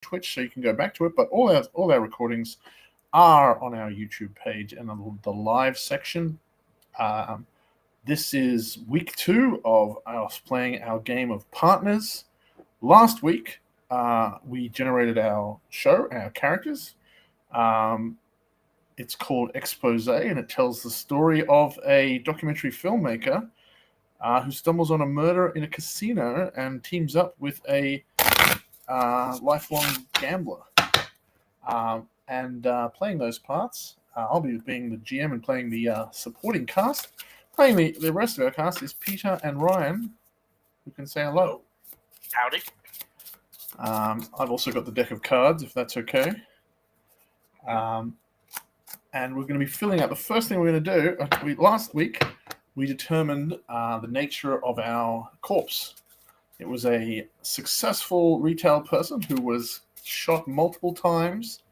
Twitch, so you can go back to it. But all our recordings are on our YouTube page and on the live section. This is week 2 of us playing our game of Partners. Last week, we generated our show, our characters. It's called Expose, and it tells the story of a documentary filmmaker who stumbles on a murder in a casino and teams up with a lifelong gambler. Playing those parts, I'll be being the GM and playing the supporting cast. Playing the rest of our cast is Peter and Ryan, who can say hello. Howdy. I've also got the deck of cards, if that's okay. And we're going to be filling out. The first thing we're going to do, last week, we determined the nature of our corpse. It was a successful retail person who was shot multiple times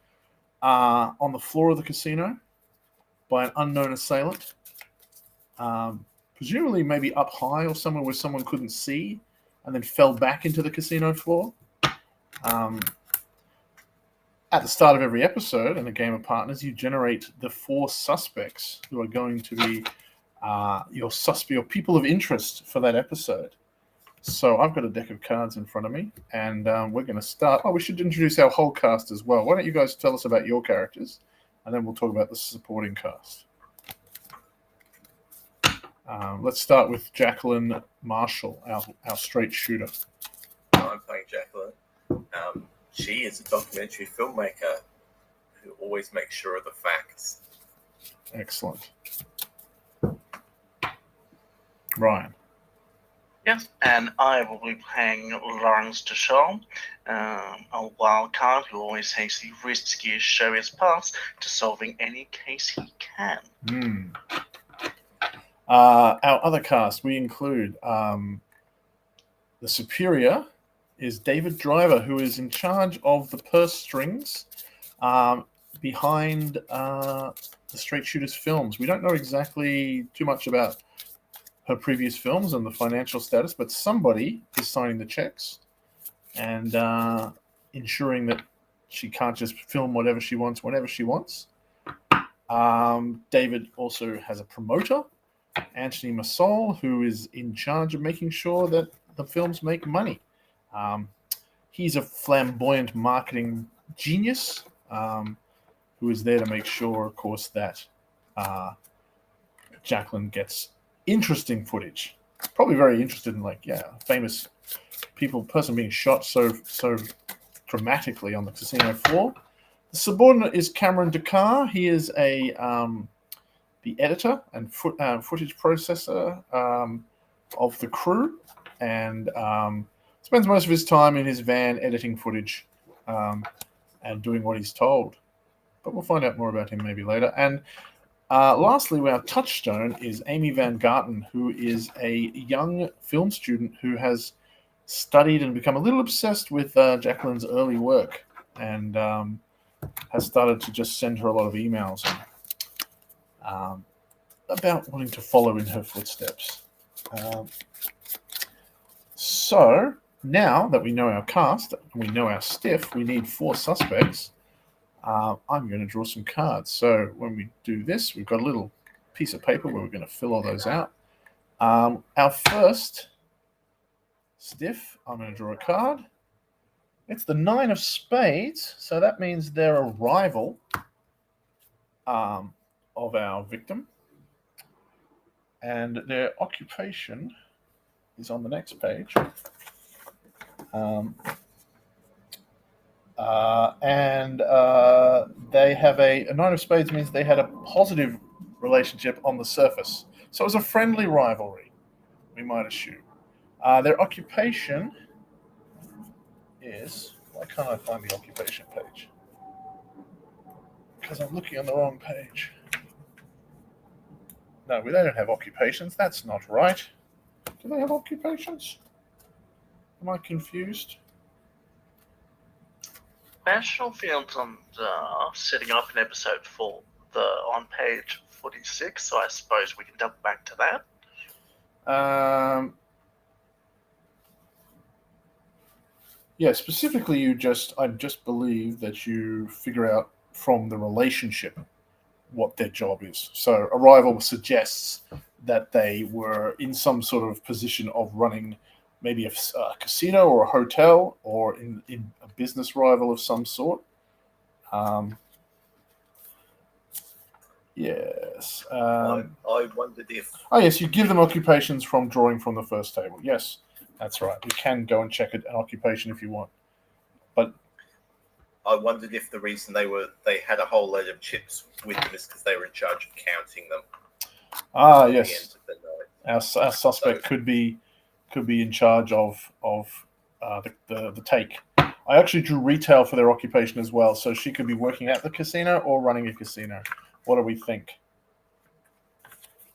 on the floor of the casino by an unknown assailant. Presumably maybe up high or somewhere where someone couldn't see, and then fell back into the casino floor. At the start of every episode in a game of Partners, you generate the 4 suspects who are going to be your people of interest for that episode. So I've got a deck of cards in front of me, and we're going to start. We should introduce our whole cast as well. Why don't you guys tell us about your characters, and then we'll talk about the supporting cast. Let's start with Jacqueline Marshall, our straight shooter. I'm playing Jacqueline. She is a documentary filmmaker who always makes sure of the facts. Excellent. Ryan. Yes, and I will be playing Lawrence Duchamp, a wild card who always takes the riskiest show his path to solving any case he can. Our other cast, we include the Superior is David Driver, who is in charge of the purse strings behind the Straight Shooters films. We don't know exactly too much about her previous films and the financial status, but somebody is signing the checks and ensuring that she can't just film whatever she wants whenever she wants. David also has a promoter, Anthony Massol, who is in charge of making sure that the films make money. He's a flamboyant marketing genius who is there to make sure, of course, that Jacqueline gets interesting footage. Probably very interested in, famous person being shot so dramatically on the casino floor. The subordinate is Cameron Dakar. He is the editor and footage processor of the crew, and spends most of his time in his van editing footage and doing what he's told. But we'll find out more about him maybe later. And lastly, our touchstone is Amy Van Garten, who is a young film student who has studied and become a little obsessed with Jacqueline's early work, and has started to just send her a lot of emails about wanting to follow in her footsteps. So now that we know our cast and we know our stiff, we need 4 suspects. I'm going to draw some cards. So when we do this, we've got a little piece of paper where we're going to fill all those out. Our first stiff, I'm going to draw a card. It's the 9 of spades, so that means they're a rival of our victim. And their occupation is on the next page. They have a 9 of spades means they had a positive relationship on the surface. So it was a friendly rivalry, we might assume. Their occupation is... Why can't I find the occupation page? Because I'm looking on the wrong page. No, they don't have occupations. That's not right. Do they have occupations? Am I confused? National Films setting up an episode for on page 46, so I suppose we can double back to that. Yeah, specifically, I just believe that you figure out from the relationship what their job is. So Arrival suggests that they were in some sort of position of running maybe a casino or a hotel or in a business rival of some sort. Yes. I wondered if Oh, yes, you give them occupations from drawing from the first table. Yes, that's right. You can go and check an occupation if you want. But I wondered if the reason they had a whole load of chips with them is because they were in charge of counting them. At the yes, end of the night. our suspect could be in charge of the take. I actually drew retail for their occupation as well, so she could be working at the casino or running a casino. What do we think?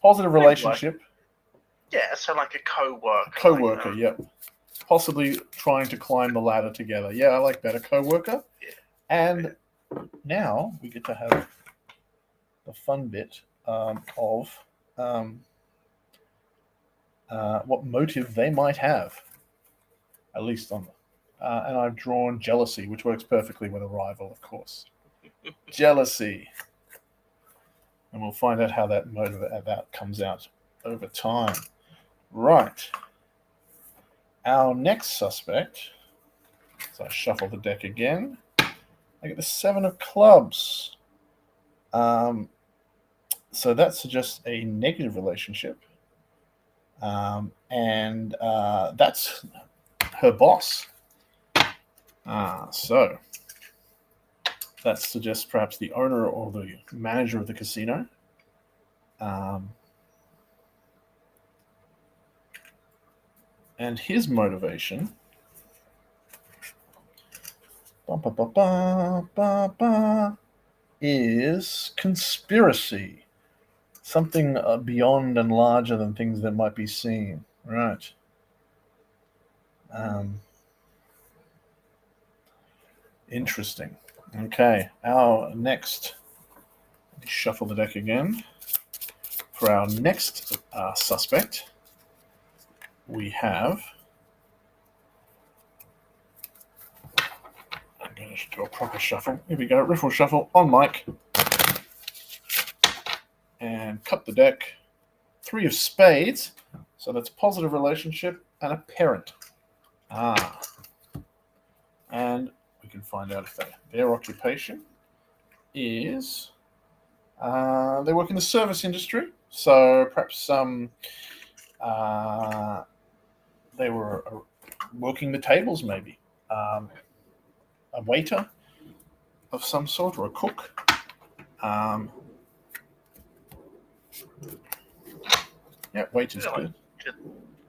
Positive relationship. Yeah, so like a co-worker. Co-worker, yep. Possibly trying to climb the ladder together. Yeah, I like that. A co-worker. Yeah. And now we get to have the fun bit of what motive they might have, at least on them. And I've drawn jealousy, which works perfectly with Arrival, of course. Jealousy. And we'll find out how that motive that comes out over time. Right. Our next suspect, so I shuffle the deck again. I get the 7 of clubs. So that suggests a negative relationship. And that's her boss. So that suggests perhaps the owner or the manager of the casino. And his motivation is conspiracy. Something beyond and larger than things that might be seen. Right. Interesting. Okay, our next, let me shuffle the deck again. For our next suspect, we have, I'm going to do a proper shuffle. Here we go, riffle shuffle on mic. And cut the deck. 3 of spades, so that's a positive relationship and a parent. And we can find out if their occupation is they work in the service industry, so perhaps they were working the tables, maybe a waiter of some sort or a cook. Yeah, waiter's good.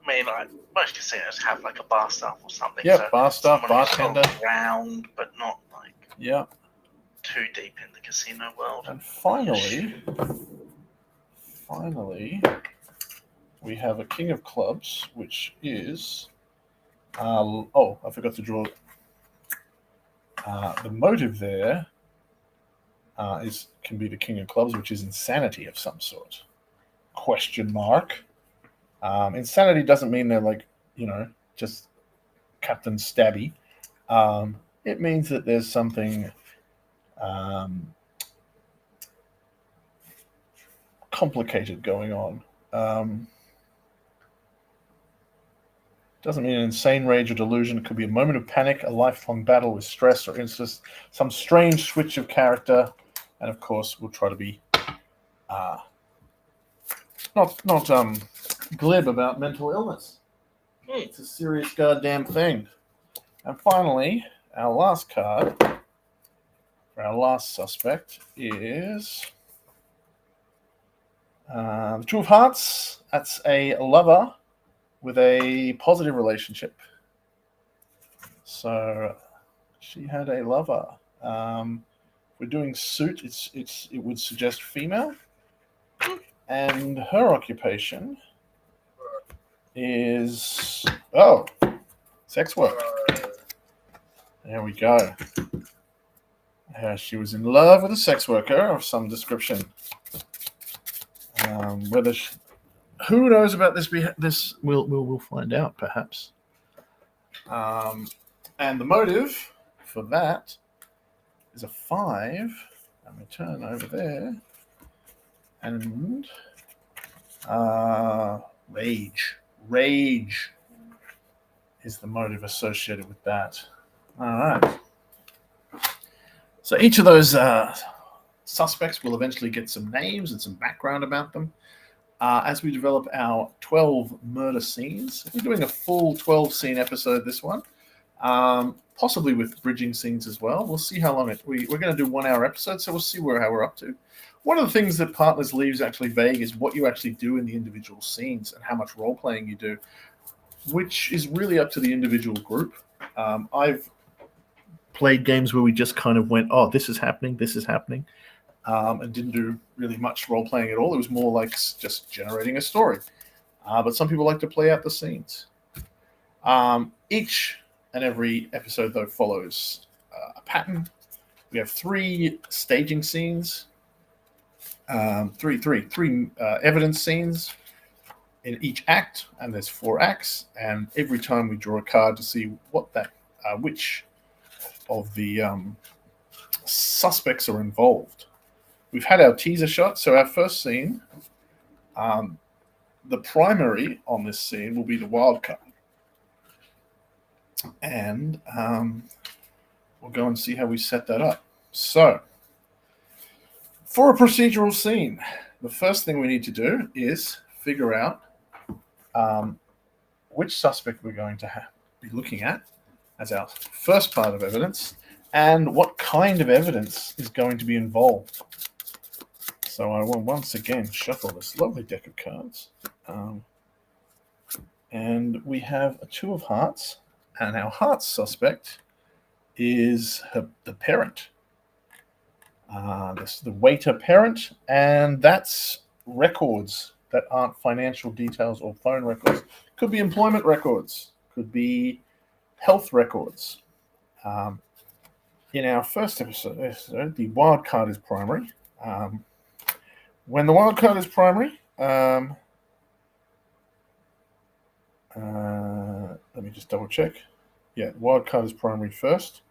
I mean, like most casinos have like a bar staff or something. Yeah, so bar staff, someone who's bartender. around, but not like Yeah. too deep in the casino world. And finally, we have a king of clubs, which is I forgot to draw. The motive there can be the king of clubs, which is insanity of some sort. Question mark. Insanity doesn't mean they're like, just Captain Stabby. It means that there's something complicated going on. Doesn't mean an insane rage or delusion. It could be a moment of panic, a lifelong battle with stress or interest, some strange switch of character, and of course, we'll try to be not glib about mental illness. It's a serious goddamn thing. And finally, our last card for our last suspect is the 2 of Hearts. That's a lover with a positive relationship. So she had a lover. If we're doing suit, it would suggest female. And her occupation is sex work. There we go. She was in love with a sex worker of some description. Who knows about this? We'll find out, perhaps. And the motive for that is a 5. Let me turn over there. And rage. Rage is the motive associated with that. All right. So each of those suspects will eventually get some names and some background about them. As we develop our 12 murder scenes, we're doing a full 12-scene episode this one, possibly with bridging scenes as well. We'll see how long we're going to do 1-hour episodes, so we'll see how we're up to. One of the things that Partners leaves actually vague is what you actually do in the individual scenes and how much role-playing you do, which is really up to the individual group. I've played games where we just kind of went, oh, this is happening, and didn't do really much role-playing at all. It was more like just generating a story. But some people like to play out the scenes. Each and every episode, though, follows a pattern. We have 3 staging scenes, three evidence scenes in each act, and there's 4 acts. And every time we draw a card to see what which of the suspects are involved. We've had our teaser shot, so our first scene, the primary on this scene will be the wild card. And we'll go and see how we set that up. So, for a procedural scene, the first thing we need to do is figure out which suspect we're going to be looking at as our first part of evidence, and what kind of evidence is going to be involved. So I will once again shuffle this lovely deck of cards. And we have a 2 of hearts, and our hearts suspect is the parent. This is the waiter parent, and that's records that aren't financial details or phone records. Could be employment records, could be health records. In our first episode, the wild card is primary. When the wild card is primary, let me just double check. Yeah, wild card is primary first.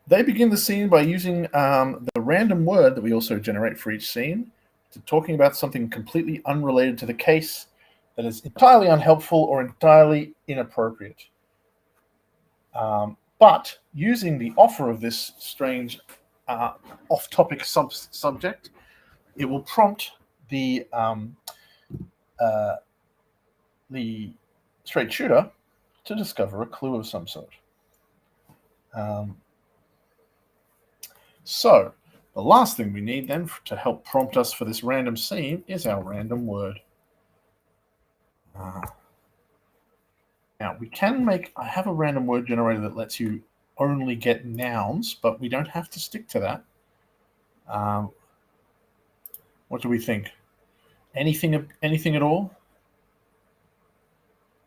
They begin the scene by using the random word that we also generate for each scene to talking about something completely unrelated to the case that is entirely unhelpful or entirely inappropriate. But using the offer of this strange off-topic subject, it will prompt the straight shooter to discover a clue of some sort. So the last thing we need then to help prompt us for this random scene is our random word. Now we can I have a random word generator that lets you only get nouns, but we don't have to stick to that. What do we think? Anything at all?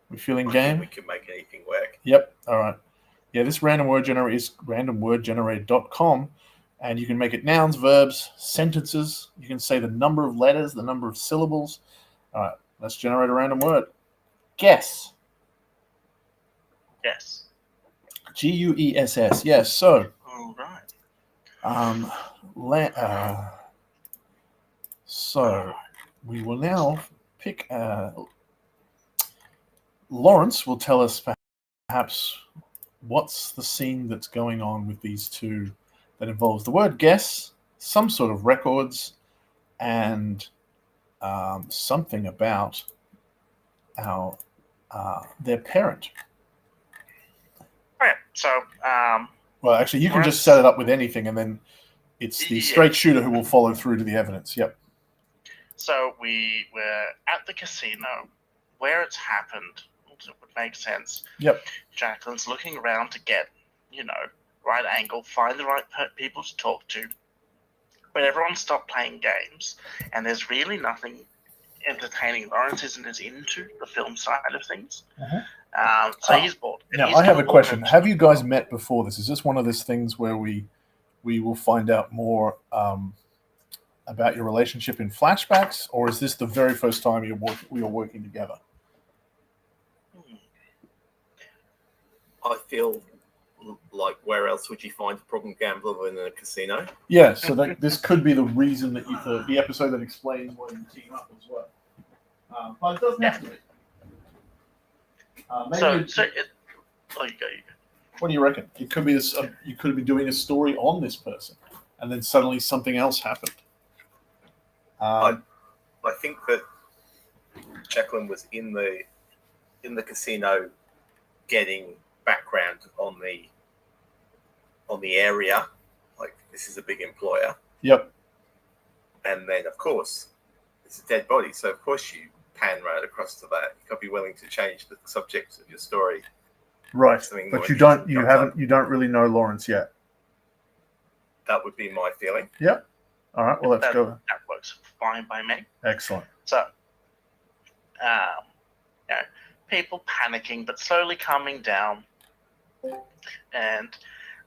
We feeling game? We can make anything work. Yep. All right. Yeah, this random word generator is randomwordgenerator.com, and you can make it nouns, verbs, sentences. You can say the number of letters, the number of syllables. All right. Let's generate a random word. Guess. Yes. Guess. Yes. So. All right. So we will now pick. Lawrence will tell us perhaps what's the scene that's going on with these 2 that involves the word guess, some sort of records, and something about their parent. Right. So, well, actually, you can just set it up with anything, and then it's the straight shooter who will follow through to the evidence. Yep. So we were at the casino where it's happened. It would make sense. Yep. Jacqueline's looking around to get, right angle, find the right people to talk to. But everyone stopped playing games, and there's really nothing entertaining. Lawrence isn't as into the film side of things. So he's bored. Now, I have a question. Have you guys met before this? Is this one of those things where we will find out more about your relationship in flashbacks, or is this the very first time we are working together? I feel like where else would you find a problem gambler than in a casino? Yeah, so this could be the reason that the episode that explains why you team up as well. But it doesn't have to be. Oh, you go. What do you reckon? It could be this. You could be doing a story on this person, and then suddenly something else happened. I think that Jacqueline was in the casino, getting background on the area. Like, this is a big employer. Yep. And then, of course, it's a dead body. So, of course, you pan right across to that. You could be willing to change the subject of your story. Right. Something But more you don't. interesting You comes haven't. up. You don't really know Lawrence yet. That would be my feeling. Yep. All right. Well, let's go. That works fine by me. Excellent. So, people panicking but slowly calming down, and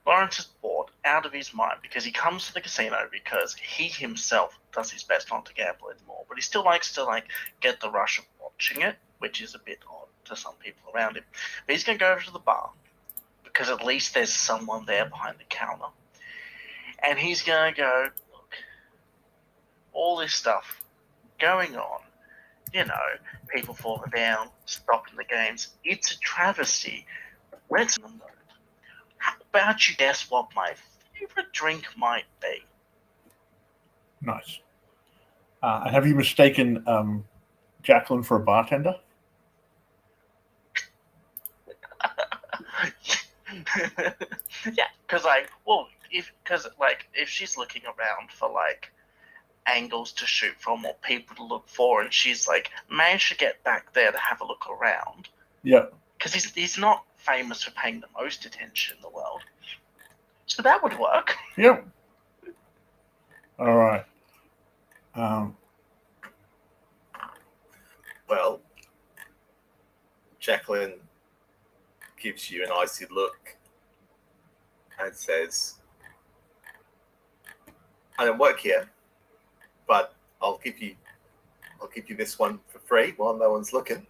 Lawrence is bored out of his mind because he comes to the casino because he himself does his best not to gamble anymore, but he still likes to get the rush of watching it, which is a bit odd to some people around him. But he's going to go over to the bar because at least there's someone there behind the counter, and he's going to go, look, all this stuff going on. People falling down, stopping the games. It's a travesty. Let's know. How about you guess what my favorite drink might be? Nice. And have you mistaken Jacqueline for a bartender? Yeah, because if she's looking around for angles to shoot from or people to look for, and she's managed to get back there to have a look around. Yeah. Because he's not famous for paying the most attention in the world. So that would work. Yep. All right. Well, Jacqueline gives you an icy look and says, I don't work here, but I'll give you this one for free while no one's looking.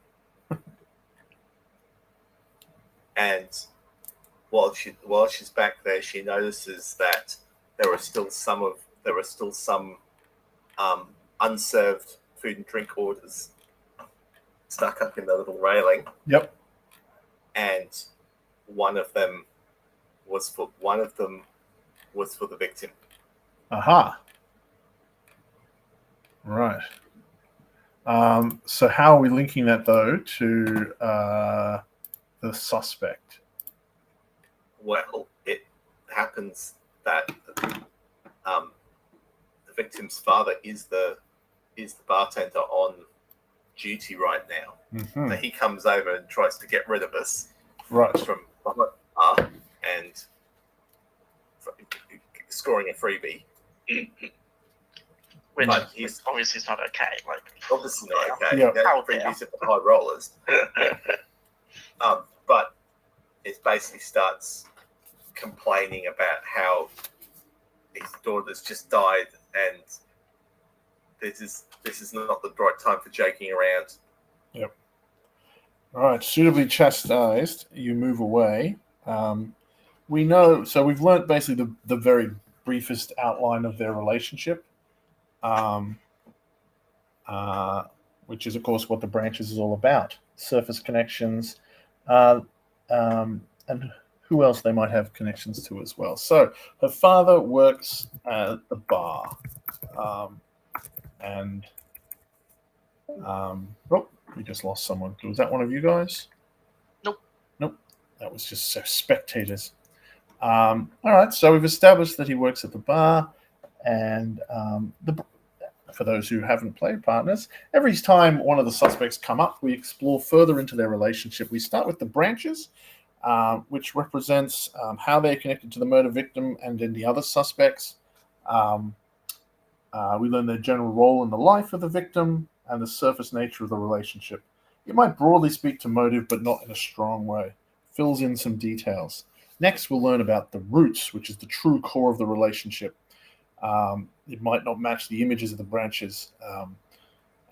And while she's back there, she notices that there are still some unserved food and drink orders stuck up in the little railing. Yep. And one of them was for the victim. Aha. Right. So how are we linking that though to the suspect? Well, it happens that the victim's father is the bartender on duty right now. Mm-hmm. So he comes over and tries to get rid of us Right. from behind the bar and scoring a freebie. Which But he's obviously is not okay. obviously not okay. Yeah. That freebies are for high rollers. But it basically starts complaining about how his daughter's just died and this is not the right time for joking around. Yep. All right. Suitably chastised, you move away. We know. So we've learnt basically the very briefest outline of their relationship, which is of course what the branches is all about: surface connections, and who else they might have connections to as well. So her father works at the bar, we just lost someone. Was that one of you guys? Nope. That was just spectators. All right, so we've established that he works at the bar, and for those who haven't played Partners, every time one of the suspects come up, we explore further into their relationship. We start with the branches, which represents how they're connected to the murder victim and any other suspects. We learn their general role in the life of the victim and the surface nature of the relationship. It might broadly speak to motive, but not in a strong way. Fills in some details. Next, we'll learn about the roots, which is the true core of the relationship. It might not match the images of the branches,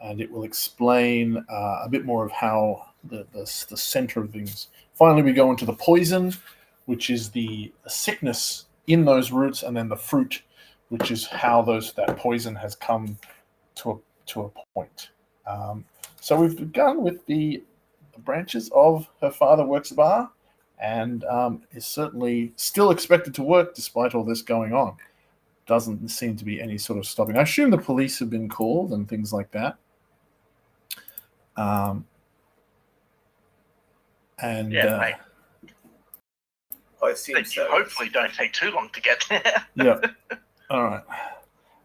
and it will explain a bit more of how the center of things Finally, we go into the poison, which is the sickness in those roots, and then the fruit, which is how that poison has come to a point. So we've begun with the branches of Her Father Works a Bar, and is certainly still expected to work despite all this going on. Doesn't seem to be any sort of stopping. I assume the police have been called and things like that. And Yeah, I assume they so. hopefully don't take too long to get there. yeah. All right.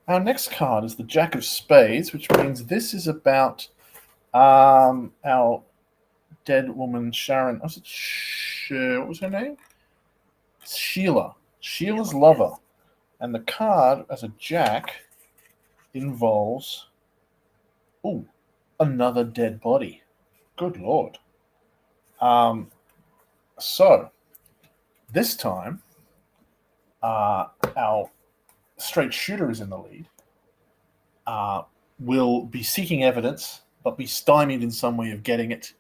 Our next card is the Jack of Spades, which means this is about our dead woman Sharon. Was it what was her name? Sheila. Sheila's lover. And the card as a jack involves another dead body. Good Lord. So this time our straight shooter is in the lead. Will be seeking evidence, but be stymied in some way of getting it.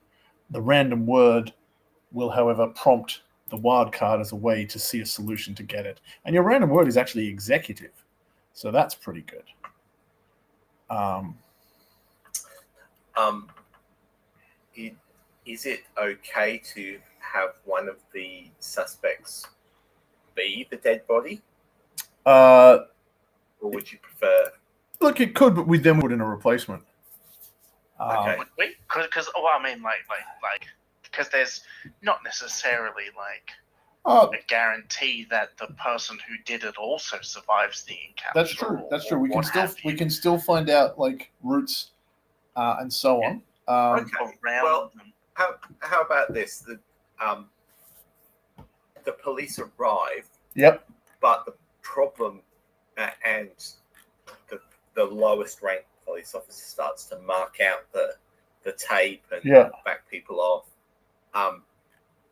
The random word will, however, prompt the wild card as a way to see a solution to get it. And your random word is actually executive. So that's pretty good. Is it okay to have one of the suspects be the dead body? Or would you prefer? Look, it could, but we then put in a replacement. Okay. Would we? Because because there's not necessarily a guarantee that the person who did it also survives the encounter. That's true. That's true. We can still find out roots and so on. Okay. Well, how about this? The police arrive. Yep. But the problem and the lowest ranked police officer starts to mark out the tape and back people off.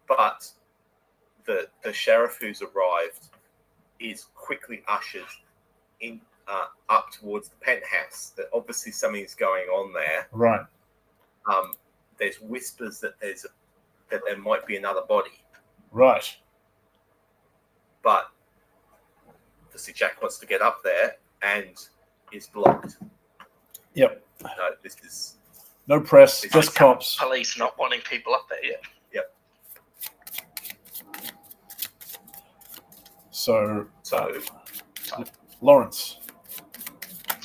But the sheriff who's arrived is quickly ushered in up towards the penthouse. That obviously something's going on there. Right. There's whispers that there might be another body. Right. But obviously Jack wants to get up there and is blocked. Yep. No, this is no press, just cops. Police not wanting people up there. Yeah. Yep. So So Lawrence.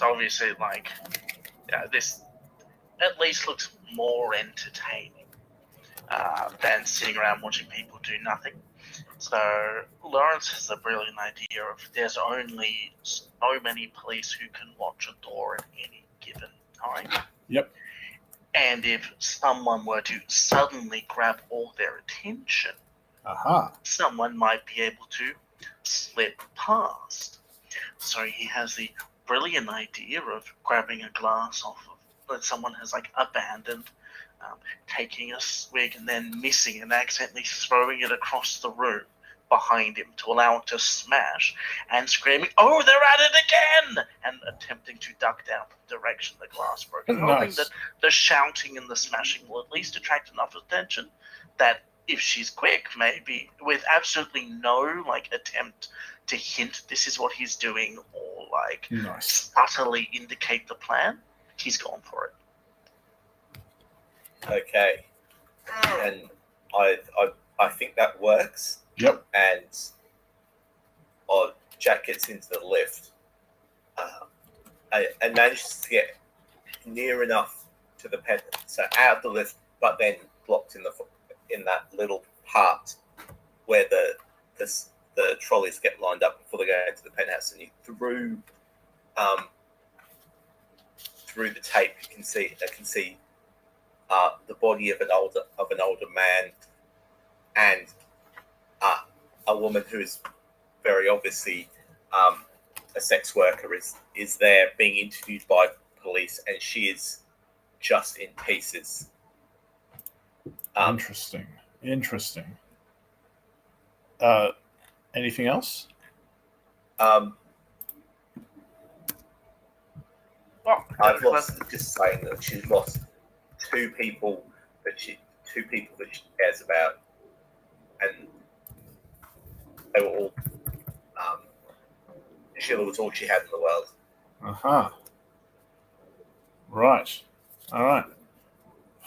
obviously, this at least looks more entertaining than sitting around watching people do nothing. So Lawrence has a brilliant idea of there's only so many police who can watch a door at any given time. Yep. And if someone were to suddenly grab all their attention, someone might be able to slip past. So he has the brilliant idea of grabbing a glass off of that someone has abandoned, taking a swig and then missing and accidentally throwing it across the room behind him to allow it to smash, and screaming, "Oh, they're at it again!" and attempting to duck down the direction the glass broke. And hoping that the shouting and the smashing will at least attract enough attention that if she's quick, maybe with absolutely no attempt to hint this is what he's doing or subtly indicate the plan, he's gone for it. Okay. And I think that works. Yep. And Jack gets into the lift and manages to get near enough to the penthouse, so out of the lift, but then blocked in that little part where the trolleys get lined up before they go into the penthouse. And through the tape, I can see the body of an older man and a woman who is very obviously a sex worker is there being interviewed by police, and she is just in pieces. Interesting. Anything else? I've lost just saying that she's lost two people that she cares about, and they were all. Sheila was all she had in the world. Right. All right.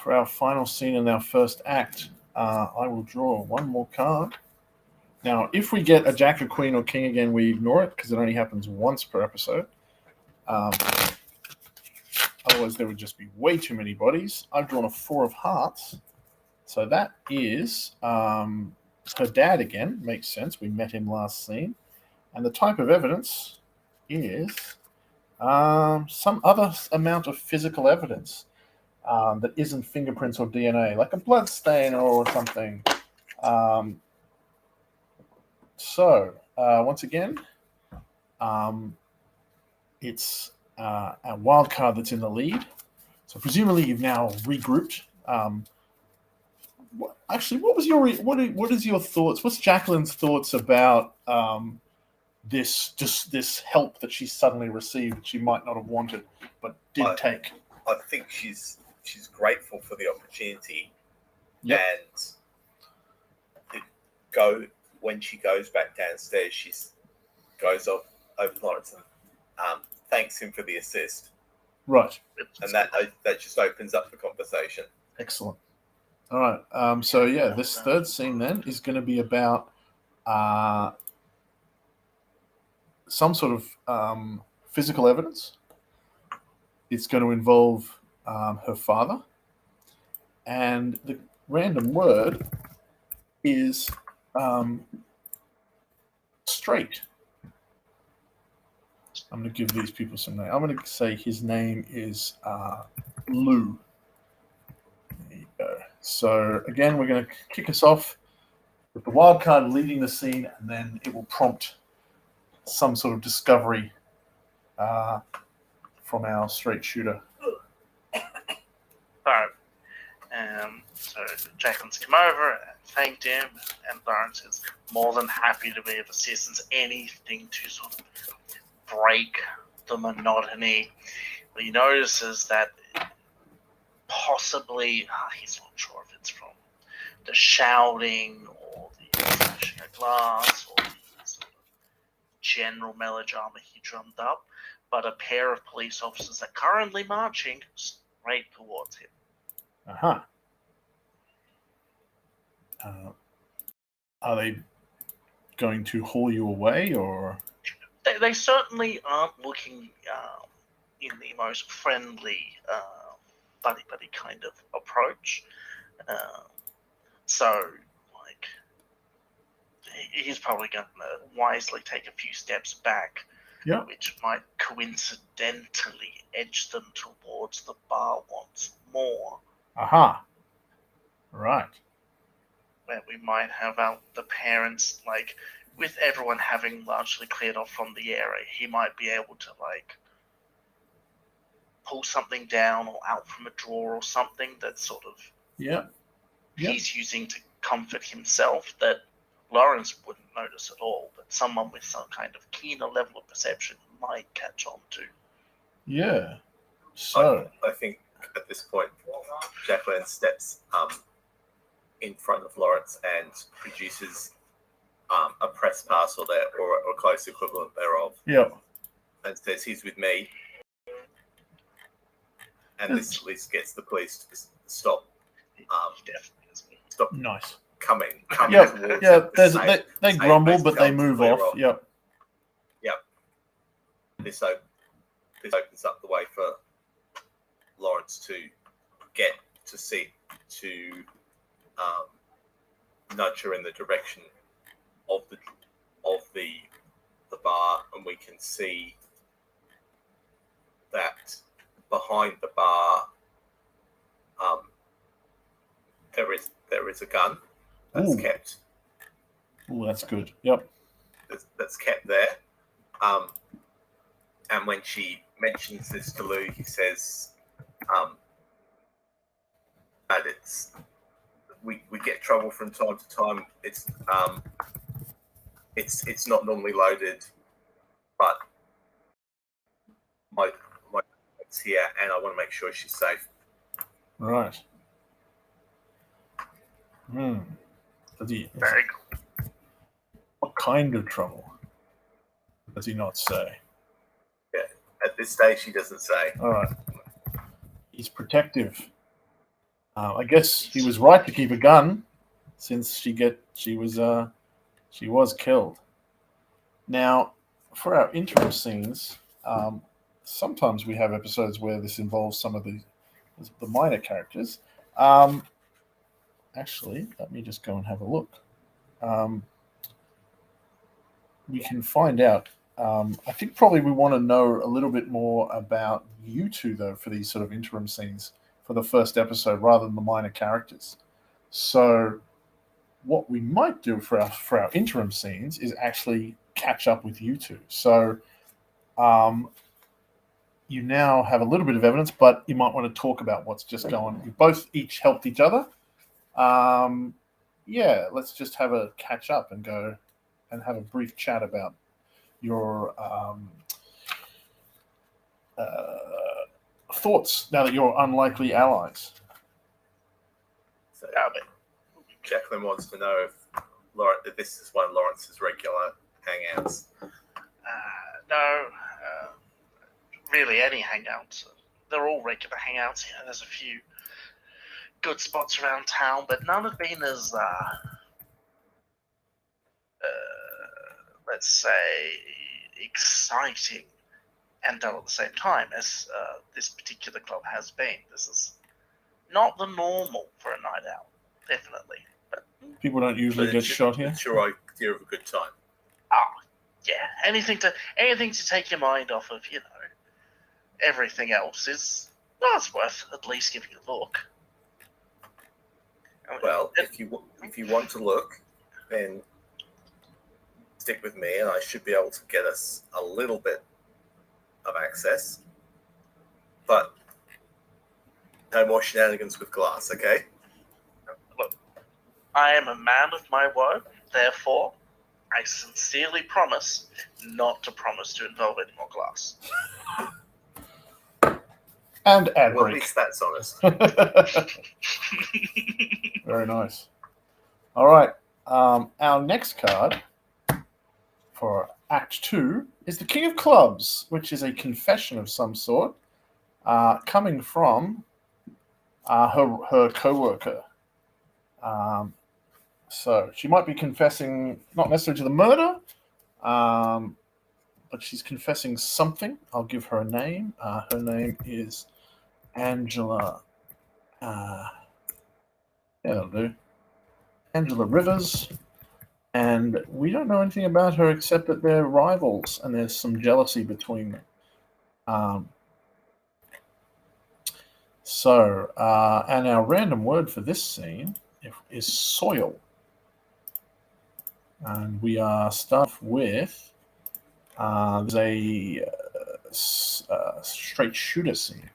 For our final scene in our first act, I will draw one more card. Now, if we get a Jack, a Queen, or King again, we ignore it because it only happens once per episode. Otherwise, there would just be way too many bodies. I've drawn a 4 of Hearts. So that is her dad again. Makes sense. We met him last scene. And the type of evidence is some other amount of physical evidence that isn't fingerprints or DNA, like a blood stain or something. Once again, it's a wild card that's in the lead. So presumably you've now regrouped. What was your what is your thoughts? What's Jacqueline's thoughts about this help that she suddenly received that she might not have wanted but did take? I think she's grateful for the opportunity, Yep. and when she goes back downstairs, she goes over Lawrence and thanks him for the assist. Right. And that just opens up the conversation. Excellent. All right. This third scene then is going to be about some sort of physical evidence. It's going to involve her father, and the random word is straight. I'm going to give these people some name. I'm going to say his name is Lou. There you go. So again, we're going to kick us off with the wild card leading the scene, and then it will prompt some sort of discovery from our straight shooter. Alright. So Jacqueline's come over and thanked him, and Lawrence is more than happy to be of assistance. Anything to sort of break the monotony. But he notices that possibly, he's not sure if it's from the shouting or the smashing of glass or the sort of general melodrama he drummed up, but a pair of police officers are currently marching straight towards him. Are they going to haul you away, or? They certainly aren't looking in the most friendly, buddy-buddy kind of approach. He's probably going to wisely take a few steps back, which might coincidentally edge them towards the bar once more. Right. Where we might have out the parents, with everyone having largely cleared off from the area, he might be able to, pull something down or out from a drawer or something that sort of he's using to comfort himself that Lawrence wouldn't notice at all, but someone with some kind of keener level of perception might catch on to. Yeah. So I think at this point, Jacqueline steps in front of Lawrence and produces a press parcel there, or a close equivalent thereof. Yep. And says he's with me. And this at least gets the police to stop. Stop. Nice. Coming Yep. Yeah. They grumble, but they move off. Off. Yep. This opens up the way for Lawrence to get to nudge her in the direction of the bar, and we can see that behind the bar there is a gun that's kept. Oh, that's good. Yep. That's kept there. And when she mentions this to Lou, he says that we get trouble from time to time. It's not normally loaded, but my it's here, and I want to make sure she's safe. Right. Does he? Very cool. What kind of trouble? Does he not say? At this stage, he doesn't say. All right. He's protective. I guess he was right to keep a gun, since she was killed. Now, for our interim scenes, sometimes we have episodes where this involves some of the minor characters. Actually, let me just go and have a look. We can find out. I think probably we want to know a little bit more about you two, though, for these sort of interim scenes for the first episode, rather than the minor characters. So, what we might do for our interim scenes is actually catch up with you two. So, you now have a little bit of evidence, but you might want to talk about what's just going on. You both each helped each other. Yeah, let's just have a catch up and go and have a brief chat about your thoughts now that you're unlikely allies. So, Jacqueline wants to know if this is one of Lawrence's regular hangouts. No, really any hangouts. They're all regular hangouts here. There's a few good spots around town, but none have been as, let's say, exciting and dull at the same time as this particular club has been. This is not the normal for a night out, definitely. But people don't usually get shot here. It's your idea of a good time. Yeah, anything to take your mind off of, everything else is, it's worth at least giving a look. Well, if you want to look, then stick with me, and I should be able to get us a little bit of access. But no more shenanigans with glass, okay? Look, I am a man of my word, therefore, I sincerely promise not to promise to involve any more glass. And ad Well, at break. least that's honest. Very nice. All right. Our next card for Act 2 is the King of Clubs, which is a confession of some sort, coming from her co-worker. So she might be confessing not necessarily to the murder, but she's confessing something. I'll give her a name. Her name is Angela. Yeah, that'll do. Angela Rivers. And we don't know anything about her except that they're rivals and there's some jealousy between them. And our random word for this scene is soil. And we are start with there's a straight shooter scene.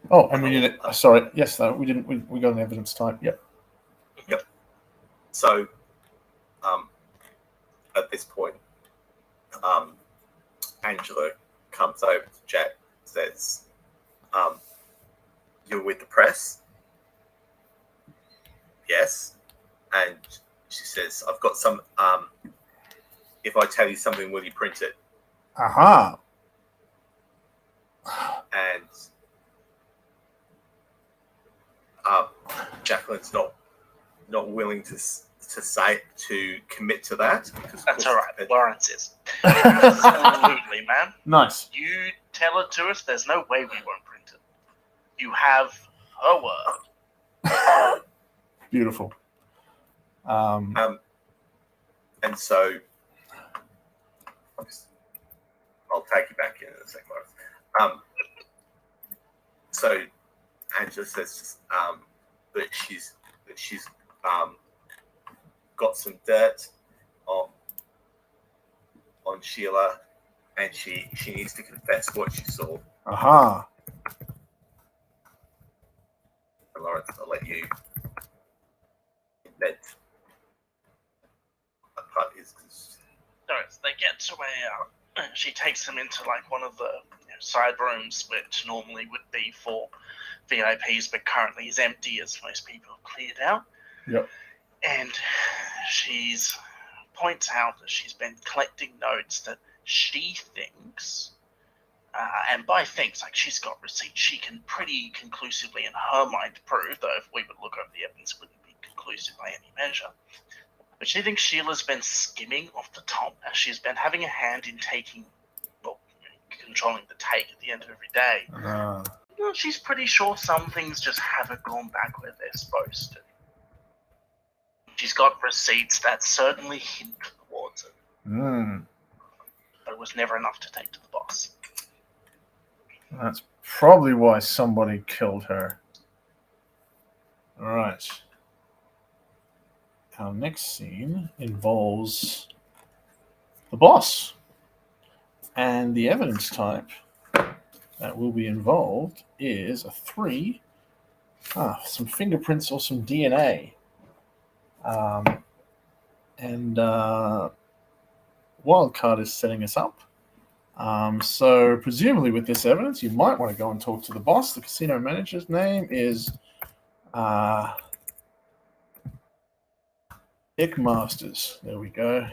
Oh, and we did it. Sorry, yes, no, we didn't. We got an evidence type. Yep. So, at this point, Angela comes over to Jack, says, "You're with the press." Yes, and she says, "I've got some. If I tell you something, will you print it?" Aha. And Jacqueline's not willing to commit to that. Because That's all right. Lawrence is. Absolutely, man. Nice. You tell it to us. There's no way we won't print it. You have her word. Beautiful. And so I'll take you back in a second. So Angela says that she's got some dirt on Sheila, and she needs to confess what she saw. Aha. And Lawrence, I'll let you invent that part is. No, they get to she takes them into like one of the side rooms, which normally would be for VIPs, but currently is empty as most people have cleared out. Yep. And she's points out that she's been collecting notes that she thinks, and by things like she's got receipts, she can pretty conclusively in her mind prove, though if we would look over the evidence, it wouldn't be conclusive by any measure. But she thinks Sheila's been skimming off the top as she's been having a hand in controlling the take at the end of every day. Well, she's pretty sure some things just haven't gone back where they're supposed to. She's got receipts that certainly hint towards it. But it was never enough to take to the boss. That's probably why somebody killed her. All right. Our next scene involves the boss. And the evidence type that will be involved is a 3. Some fingerprints or some DNA. And Wildcard is setting us up. So presumably with this evidence, you might want to go and talk to the boss. The casino manager's name is Dick Masters. There we go.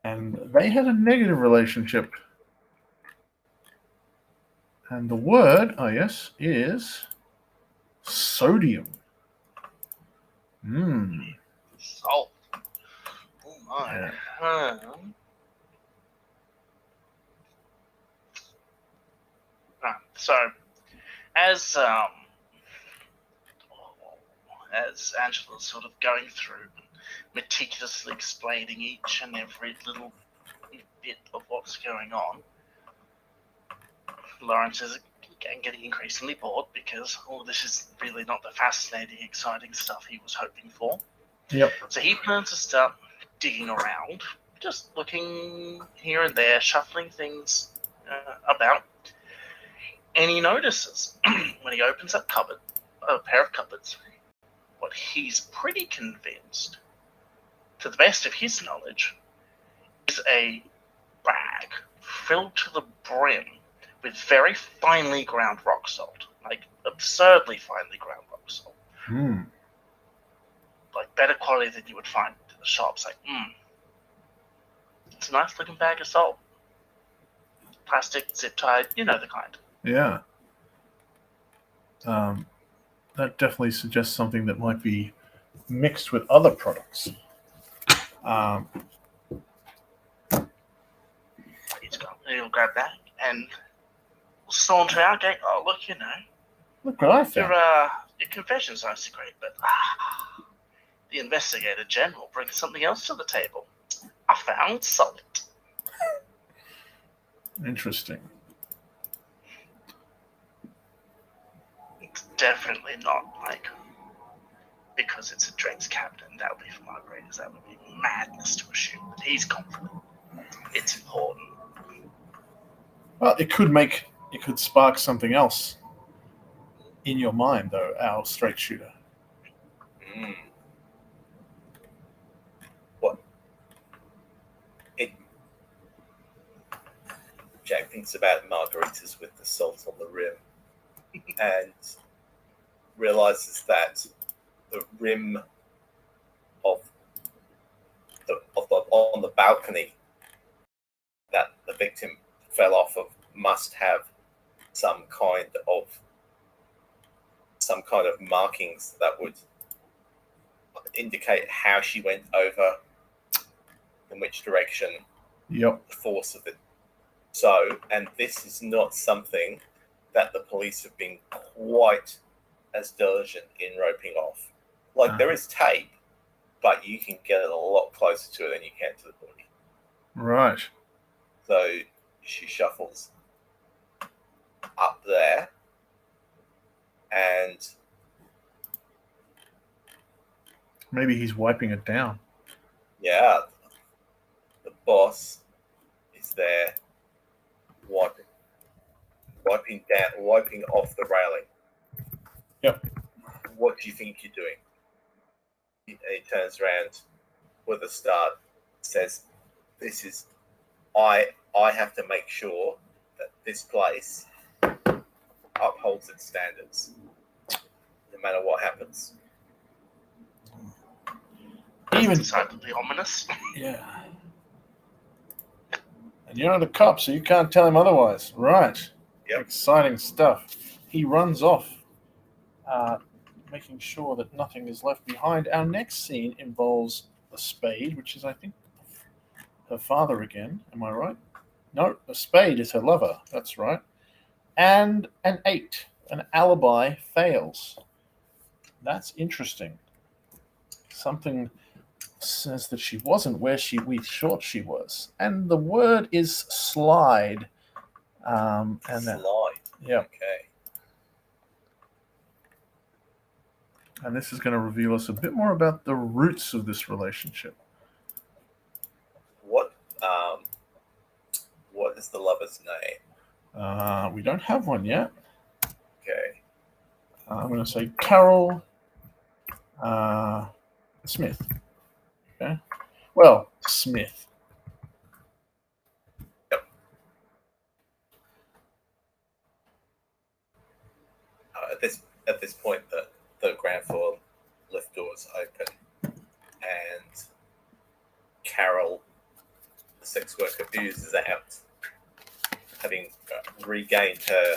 And they had a negative relationship. And the word, is sodium. Salt. Oh my. Yeah. So, as Angela's sort of going through, meticulously explaining each and every little bit of what's going on, Lawrence is getting increasingly bored because this is really not the fascinating, exciting stuff he was hoping for. Yep. So he plans to start digging around, just looking here and there, shuffling things about. And he notices when he opens up a pair of cupboards, what he's pretty convinced, to the best of his knowledge, is a bag filled to the brim with very finely ground rock salt, like absurdly finely ground rock salt. Like better quality than you would find in the shops. Like, it's a nice looking bag of salt. Plastic, zip tied, you know the kind. Yeah. That definitely suggests something that might be mixed with other products. He'll grab that and saunter out, going, "Oh, look, Look what I found." your confession's nicely great, but the investigator general brings something else to the table. I found salt." Interesting. It's definitely not because it's a Drake's captain. That would be for Margaritas. That would be madness to assume that he's confident. It's important. Well, it could spark something else in your mind, though, our straight shooter. What? Jack thinks about margaritas with the salt on the rim and realizes that the rim on the balcony that the victim fell off of must have some kind of markings that would indicate how she went over, in which direction, Yep. the force of it. So, and this is not something that the police have been quite as diligent in roping off. Like, there is tape, but you can get it a lot closer to it than you can to the body. Right. So she shuffles up there and Maybe he's wiping it down. yeah, the boss is there wiping off the railing. Yep. What do you think you're doing? He turns around with a start, says, "This is I have to make sure that this place upholds its standards, no matter what happens. Even decidedly ominous. yeah. And you're not a cop, so you can't tell him otherwise. Right. Yep. Exciting stuff. He runs off, making sure that nothing is left behind. Our next scene involves a Spade, which is, I think, her father again. Am I right? No, a Spade is her lover. That's right. And an 8. An alibi fails. That's interesting. Something says that she wasn't where we thought she was. And the word is slide. And that, Slide. yeah. Okay. And this is going to reveal us a bit more about the roots of this relationship. What is the lover's name? We don't have one yet. Okay. I'm going to say Carol Smith. Okay. Well, Smith. At this point, the ground floor lift doors open, and Carol, the sex worker, oozes out, having regained her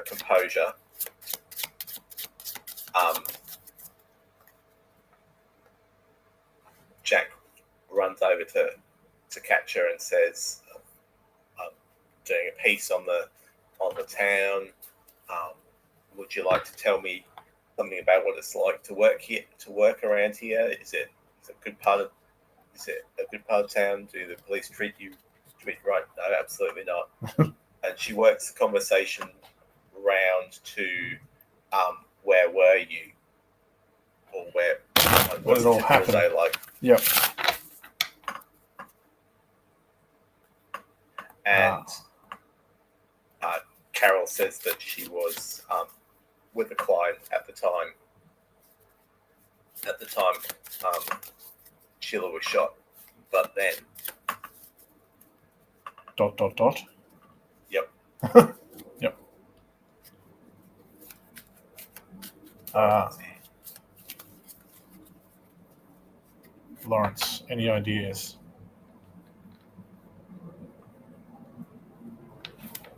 composure. Jack runs over to catch her and says, "I'm doing a piece on the town. Would you like to tell me something about what it's like to work around here? Is it a good part of town? Do the police treat you right?" No, absolutely not. And she works the conversation round to where were you, or what's it all a typical happened? day like? Yep. And Carol says that she was with a client at the time. At the time, Sheila was shot, but then. ... Yep. Yep. Lawrence, any ideas?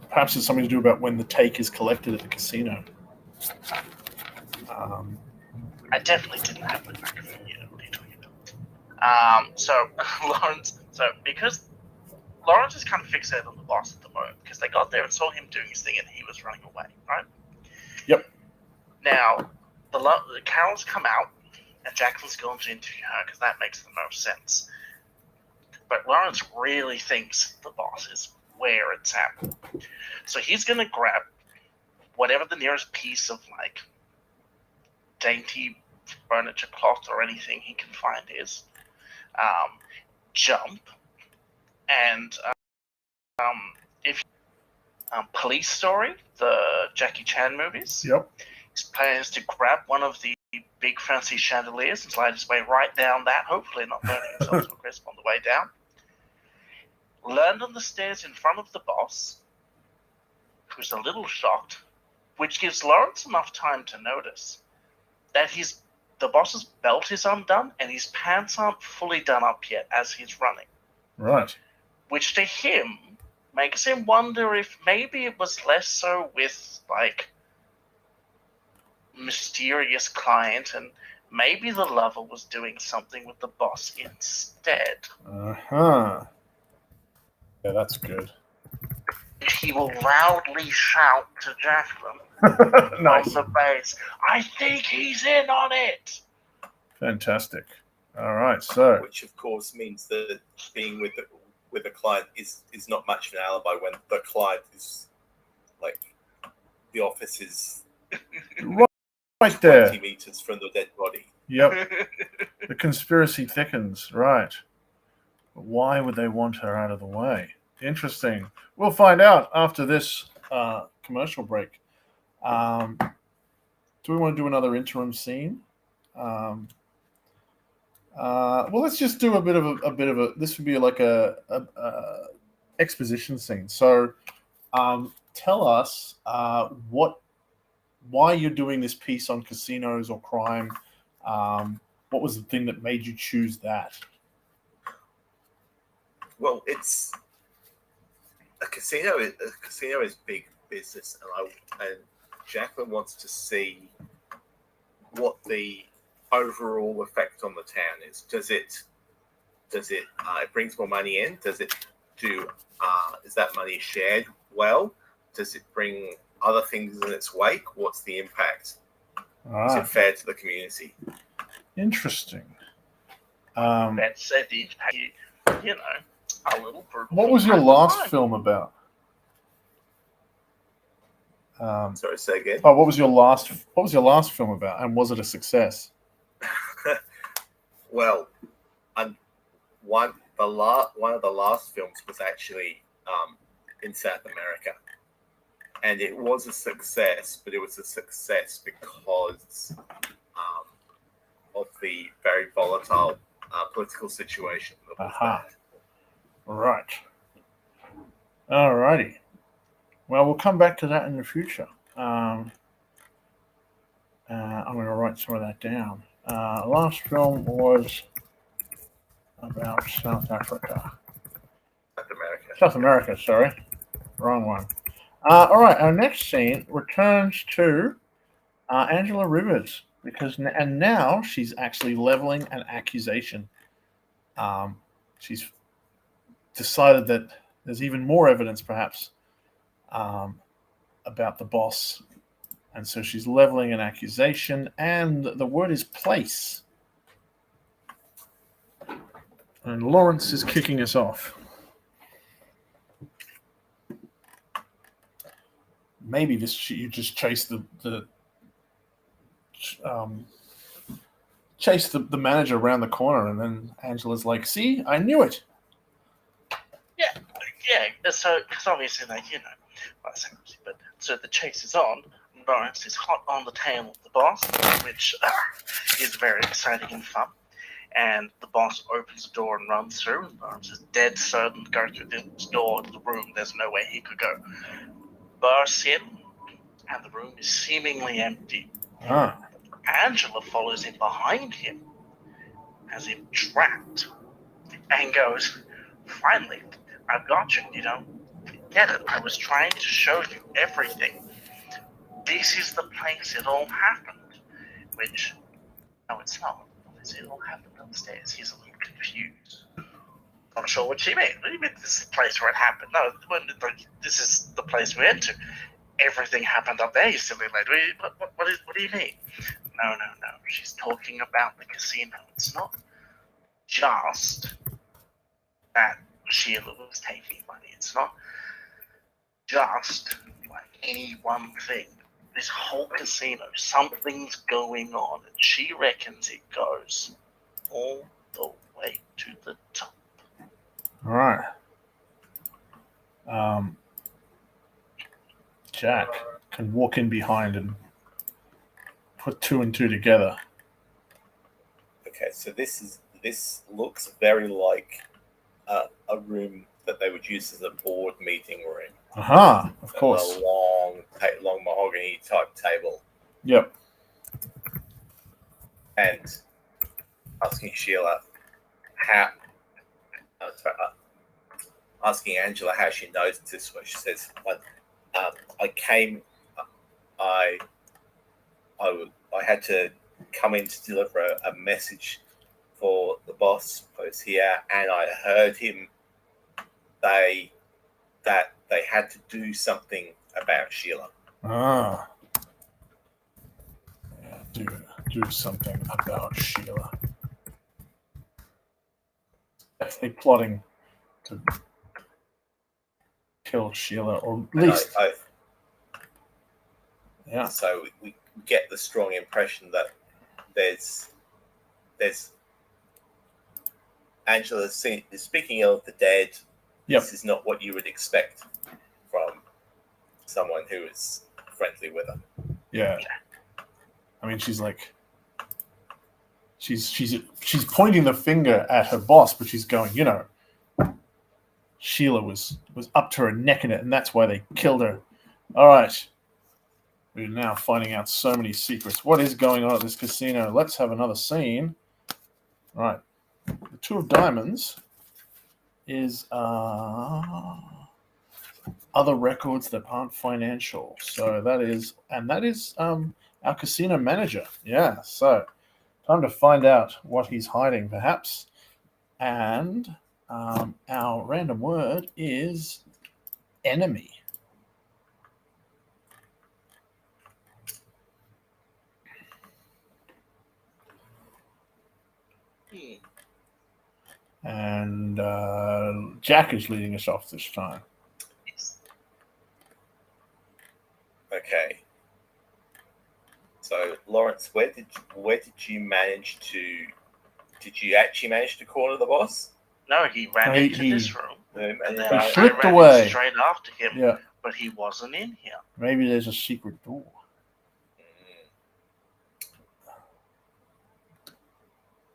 Perhaps it's something to do about when the take is collected at the casino. I definitely didn't have the microphone yet. What are you talking about? So Lawrence, because Lawrence is kind of fixated on the boss at the moment, because they got there and saw him doing his thing and he was running away, right? Yep. Now, the Carol's come out and Jacqueline's going to interview her because that makes the most sense. But Lawrence really thinks the boss is where it's at. So he's going to grab whatever the nearest piece of, like, dainty furniture, cloth, or anything he can find is, jump, and if Police Story, the Jackie Chan movies, Yep. his plan is to grab one of the big fancy chandeliers and slide his way right down that, hopefully not burning himself to a crisp on the way down. Land on the stairs in front of the boss, who's a little shocked, which gives Lawrence enough time to notice that the boss's belt is undone and his pants aren't fully done up yet as he's running. Right. Which to him makes him wonder if maybe it was less so with, like, mysterious client, and maybe the lover was doing something with the boss instead. Uh-huh. Yeah, that's good. He will loudly shout to Jacqueline Nice. on the base, "I think he's in on it!" Fantastic. All right, so Which of course means that being with a client is not much of an alibi when the client is, like, the office is right there. 20 meters from the dead body. Yep. The conspiracy thickens. Right. But why would they want her out of the way? Interesting. We'll find out after this commercial break. Do we want to do another interim scene? Well, let's just do a bit of a. This would be like a exposition scene. So, tell us why you're doing this piece on casinos or crime. What was the thing that made you choose that? Well, it's a casino. A casino is big business, and Jacqueline wants to see what the overall effect on the town is. Does it it brings more money in? Does it do? Is that money shared well? Does it bring other things in its wake? What's the impact? All Is right. it fair to the community? Interesting. That said, the impact, you know, a little brutal. What was your last film about? Sorry, say again. What was your last film about, and was it a success? Well, one of the last films was actually in South America, and it was a success. But it was a success because of the very volatile political situation that was there. Right. Alrighty. Well, we'll come back to that in the future. I'm going to write some of that down. Last film was about South Africa. South America, sorry. Wrong one. All right, our next scene returns to Angela Rivers, and now she's actually leveling an accusation. She's decided that there's even more evidence, perhaps, about the boss, and so she's leveling an accusation, and the word is place. And Lawrence is kicking us off. Maybe you just chase the manager around the corner, and then Angela's like, "See, I knew it." Yeah. So, because obviously, but so the chase is on. Lawrence is hot on the tail of the boss, which is very exciting and fun. And the boss opens the door and runs through, and Lawrence is dead certain to go through this door to the room. There's no way he could go. Bursts in, and the room is seemingly empty. Angela follows in behind him, as if trapped, and goes, "Finally, I've got you. You don't get it. I was trying to show you everything. This is the place it all happened." Which, no, it's not. It all happened upstairs. He's a little confused. Not sure what she meant. What do you mean this is the place where it happened? No, this is the place we went to. Everything happened up there, you silly lady. What do you mean? No. She's talking about the casino. It's not just that Sheila was taking money. It's not just like any one thing. This whole casino, something's going on, and she reckons it goes all the way to the top. All right. Jack can walk in behind and put two and two together. Okay, so this looks very like a room that they would use as a board meeting room. Of course. A long mahogany type table. Yep. And asking Sheila asking Angela how she knows this, where she says, I had to come in to deliver a message for the boss. I was here, and I heard him that they had to do something about Sheila. Yeah, do something about Sheila. Definitely plotting to kill Sheila, or at least. Yeah. So we get the strong impression that there's Angela is speaking of the dead. Yep. This is not what you would expect from someone who is friendly with her. Yeah. I mean, she's like, she's pointing the finger at her boss, but she's going, Sheila was up to her neck in it, and that's why they killed her. All right. We're now finding out so many secrets. What is going on at this casino? Let's have another scene. All right. The Two of Diamonds is other records that aren't financial. So that is our casino manager. Yeah. So time to find out what he's hiding, perhaps. And our random word is enemy. And Jack is leading us off this time. Okay. So, Lawrence, where did you manage to? Did you actually manage to corner the boss? No, he ran into this room, and then I slipped ran away. in straight after him. Yeah. But he wasn't in here. Maybe there's a secret door.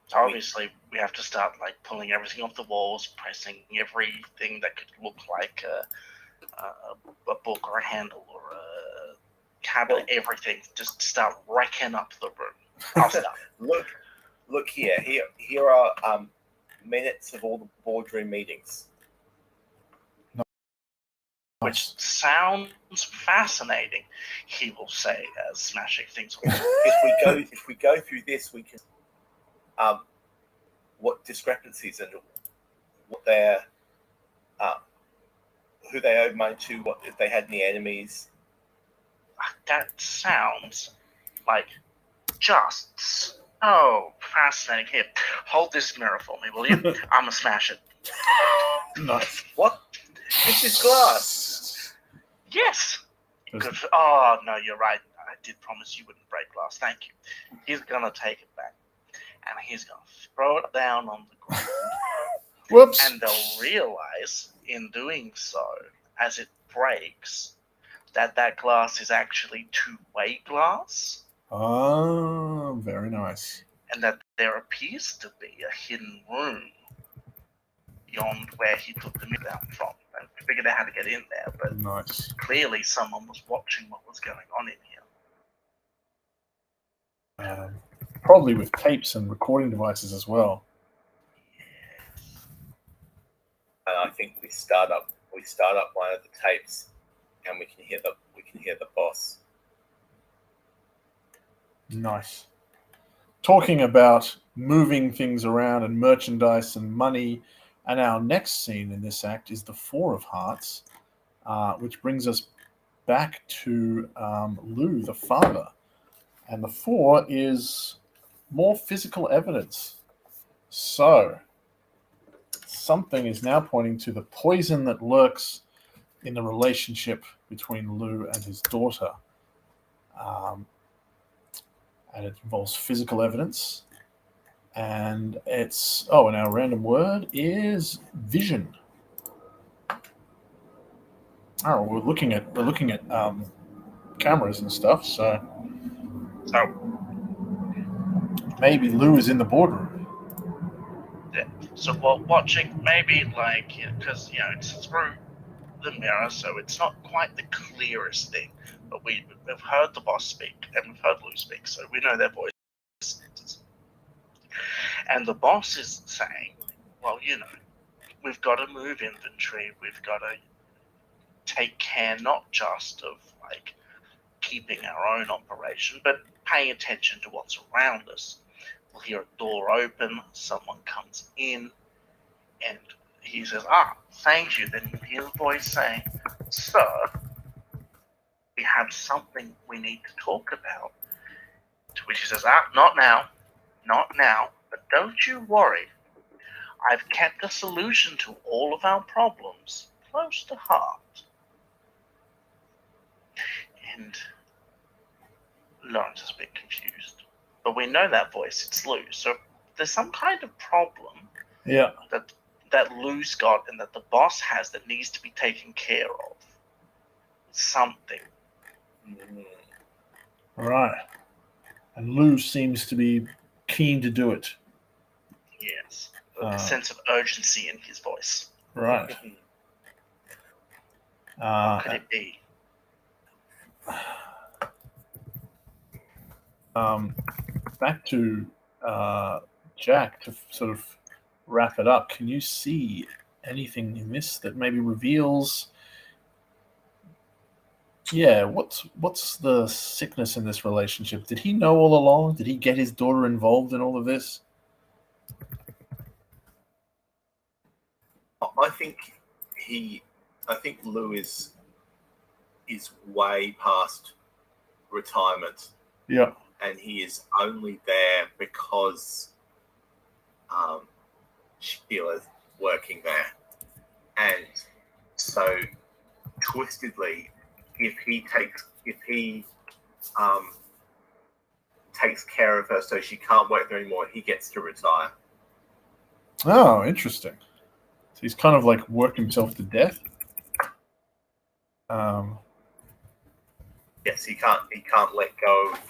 So obviously, we have to start like pulling everything off the walls, pressing everything that could look like a book or a handle or a cabinet. Everything. Just start wrecking up the room. I'll start. Look here. Here are minutes of all the boardroom meetings. Which sounds fascinating, he will say as smashing things. If we go through this, we can what discrepancies and what their who they owed money to, what if they had any enemies. That sounds like just fascinating. Here, hold this mirror for me, will you? I'm gonna smash it. Nice. What? This is glass. Yes. Good. Oh no, you're right. I did promise you wouldn't break glass. Thank you. He's gonna take it back, and he's gonna throw it down on the ground. Whoops. And they'll realize, in doing so, as it breaks, that glass is actually two-way glass. Oh, very nice. And that there appears to be a hidden room beyond where he took the mirror down from. And we figured out how to get in there, but Nice. clearly someone was watching what was going on in here. Probably with tapes and recording devices as well. And I think we start up one of the tapes, and we can hear the boss. Nice. Talking about moving things around and merchandise and money, and our next scene in this act is the Four of Hearts, which brings us back to Lou, the father. And the four is more physical evidence. So, something is now pointing to the poison that lurks in the relationship between Lou and his daughter. And it involves physical evidence. And and our random word is vision. Oh, we're looking at cameras and stuff, so maybe Lou is in the boardroom. Yeah. So while watching, maybe because it's through the mirror, so it's not quite the clearest thing. But we've heard the boss speak and we've heard Lou speak, so we know their voices. And the boss is saying, well, we've got to move inventory. We've got to take care not just of keeping our own operation, but paying attention to what's around us. We'll hear a door open, someone comes in, and he says, thank you. Then you hear the voice saying, sir, we have something we need to talk about. To which he says, not now, but don't you worry. I've kept a solution to all of our problems close to heart. And Lawrence is a bit confused. But we know that voice, it's Lou. So there's some kind of problem that Lou's got and that the boss has that needs to be taken care of. Something. Right. And Lou seems to be keen to do it. Yes. With a sense of urgency in his voice. Right. What could it be? back to Jack to sort of wrap it up. Can you see anything in this that maybe reveals? Yeah, what's the sickness in this relationship? Did he know all along? Did he get his daughter involved in all of this? I think Lou is way past retirement, Yeah. and he is only there because Sheila's working there. And so, twistedly, if he takes care of her so she can't work there anymore, he gets to retire. Oh, interesting. So he's kind of like worked himself to death. Yes, he can't let go of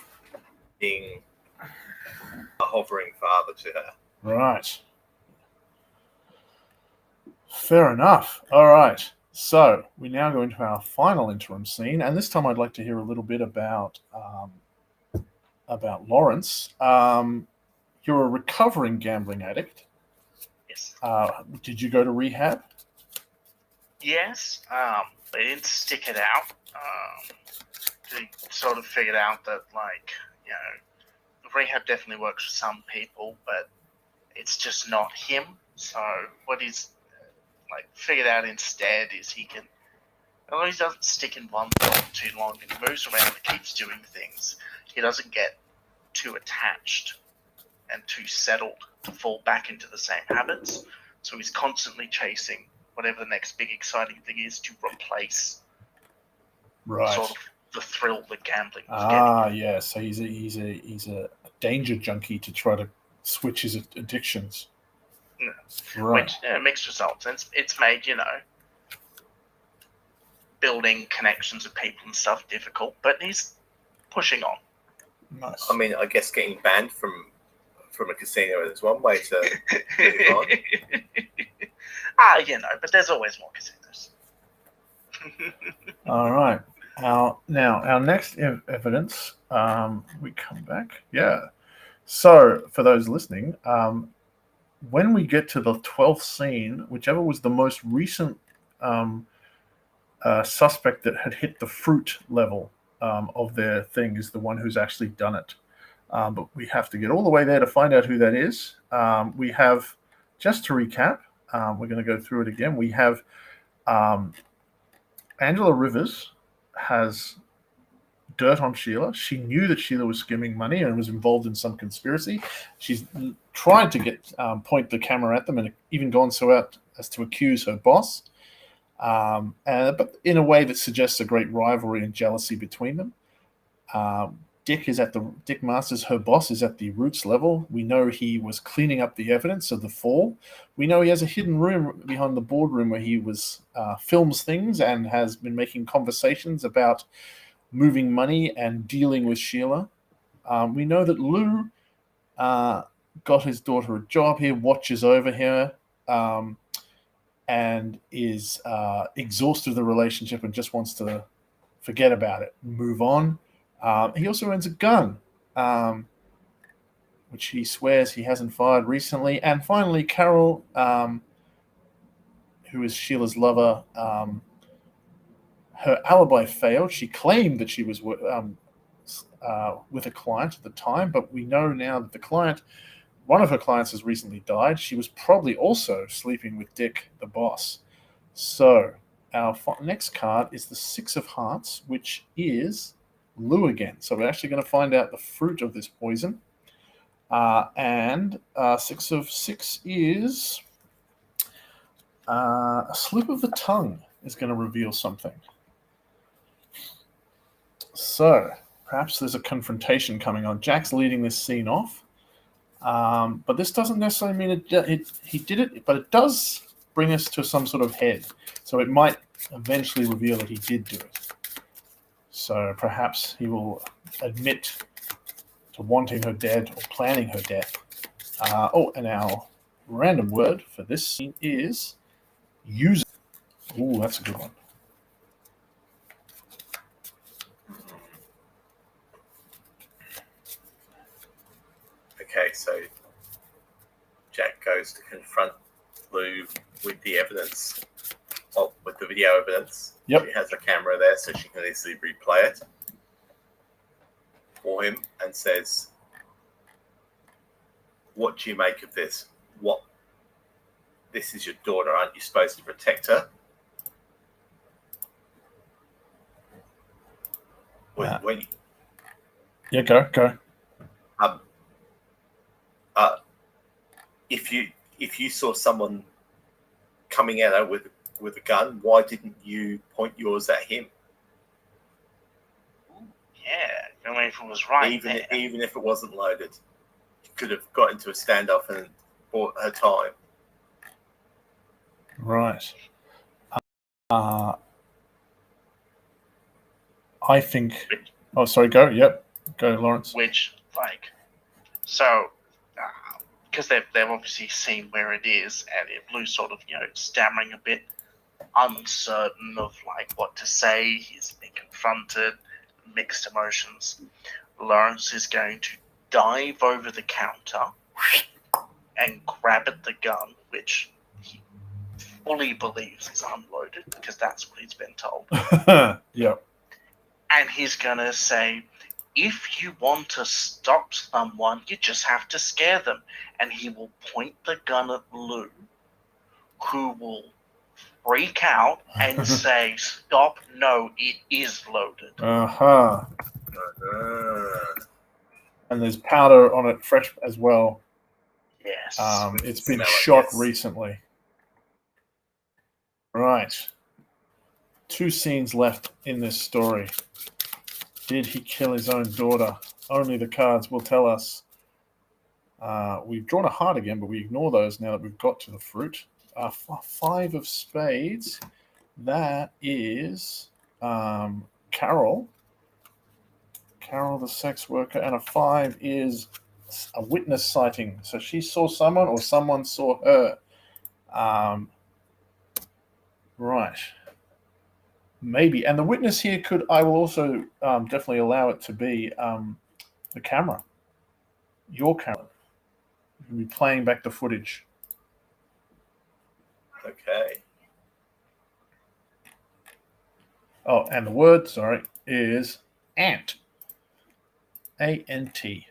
being a hovering father to her. Right. Fair enough. All right. So we now go into our final interim scene, and this time I'd like to hear a little bit about Lawrence. You're a recovering gambling addict. Yes. Did you go to rehab? Yes. They didn't stick it out. They sort of figured out that, like, you know, rehab definitely works for some people, but it's just not him. So what he's figured out instead is he can, as long as he doesn't stick in one job too long and he moves around and keeps doing things, he doesn't get too attached and too settled to fall back into the same habits. So he's constantly chasing whatever the next big exciting thing is to replace sort of the thrill that gambling was getting. Yeah. So he's a danger junkie to try to switch his addictions. Yeah. Right. Which mixed results. And it's made, you know, building connections with people and stuff difficult, but he's pushing on. Nice. I mean, I guess getting banned from a casino is one way to move on. You know, but there's always more casinos. All right. Our next evidence. We come back. Yeah. So for those listening, when we get to the 12th scene, whichever was the most recent suspect that had hit the fruit level of their thing is the one who's actually done it. But we have to get all the way there to find out who that is. We have, just to recap, we're going to go through it again. We have Angela Rivers has dirt on Sheila. She knew that Sheila was skimming money and was involved in some conspiracy. She's tried to get point the camera at them and even gone so out as to accuse her boss, but in a way that suggests a great rivalry and jealousy between them. Dick Masters, her boss, is at the Roots level. We know he was cleaning up the evidence of the fall. We know he has a hidden room behind the boardroom where he films things and has been making conversations about moving money and dealing with Sheila. We know that Lou got his daughter a job here, watches over her, and is exhausted of the relationship and just wants to forget about it, move on. He also owns a gun, which he swears he hasn't fired recently. And finally, Carol, who is Sheila's lover, her alibi failed. She claimed that she was with a client at the time, but we know now that one of her clients has recently died. She was probably also sleeping with Dick, the boss. So our next card is the Six of Hearts, which is Lou again. So we're actually going to find out the fruit of this poison. And Six of Six is a slip of the tongue is going to reveal something. So perhaps there's a confrontation coming on. Jack's leading this scene off, but this doesn't necessarily mean he did it, but it does bring us to some sort of head. So it might eventually reveal that he did do it. So perhaps he will admit to wanting her dead or planning her death. And our random word for this scene is user. Ooh, that's a good one. Okay, so Jack goes to confront Lou with the evidence, with the video evidence. Yep. She has a camera there, so she can easily replay it for him, and says, "What do you make of this? This is your daughter. Aren't you supposed to protect her?" When Yeah, go. If you saw someone coming at her with a gun, why didn't you point yours at him? Yeah, I mean, if it was right Even if it wasn't loaded, you could have got into a standoff and bought her time. Right. I think. Oh, sorry. Go. Yep. Go, Lawrence. Which, like, so, because they've obviously seen where it is, and Blue's sort of, stammering a bit, uncertain of, like, what to say. He's been confronted, mixed emotions. Lawrence is going to dive over the counter and grab at the gun, which he fully believes is unloaded, because that's what he's been told. Yep. And he's going to say, if you want to stop someone, you just have to scare them. And he will point the gun at Lou, who will freak out and say, stop, no, it is loaded. Uh-huh. And there's powder on it, fresh as well. Yes. It's been shot recently. Right. 2 scenes left in this story. Did he kill his own daughter? Only the cards will tell us. We've drawn a heart again, but we ignore those now that we've got to the fruit. 5 of spades. That is Carol. Carol, the sex worker. And a 5 is a witness sighting. So she saw someone or someone saw her. Right. Maybe. And the witness here I will also definitely allow it to be the camera. Your camera. You can be playing back the footage. Okay. Oh, and the word, is ant. A-N-T.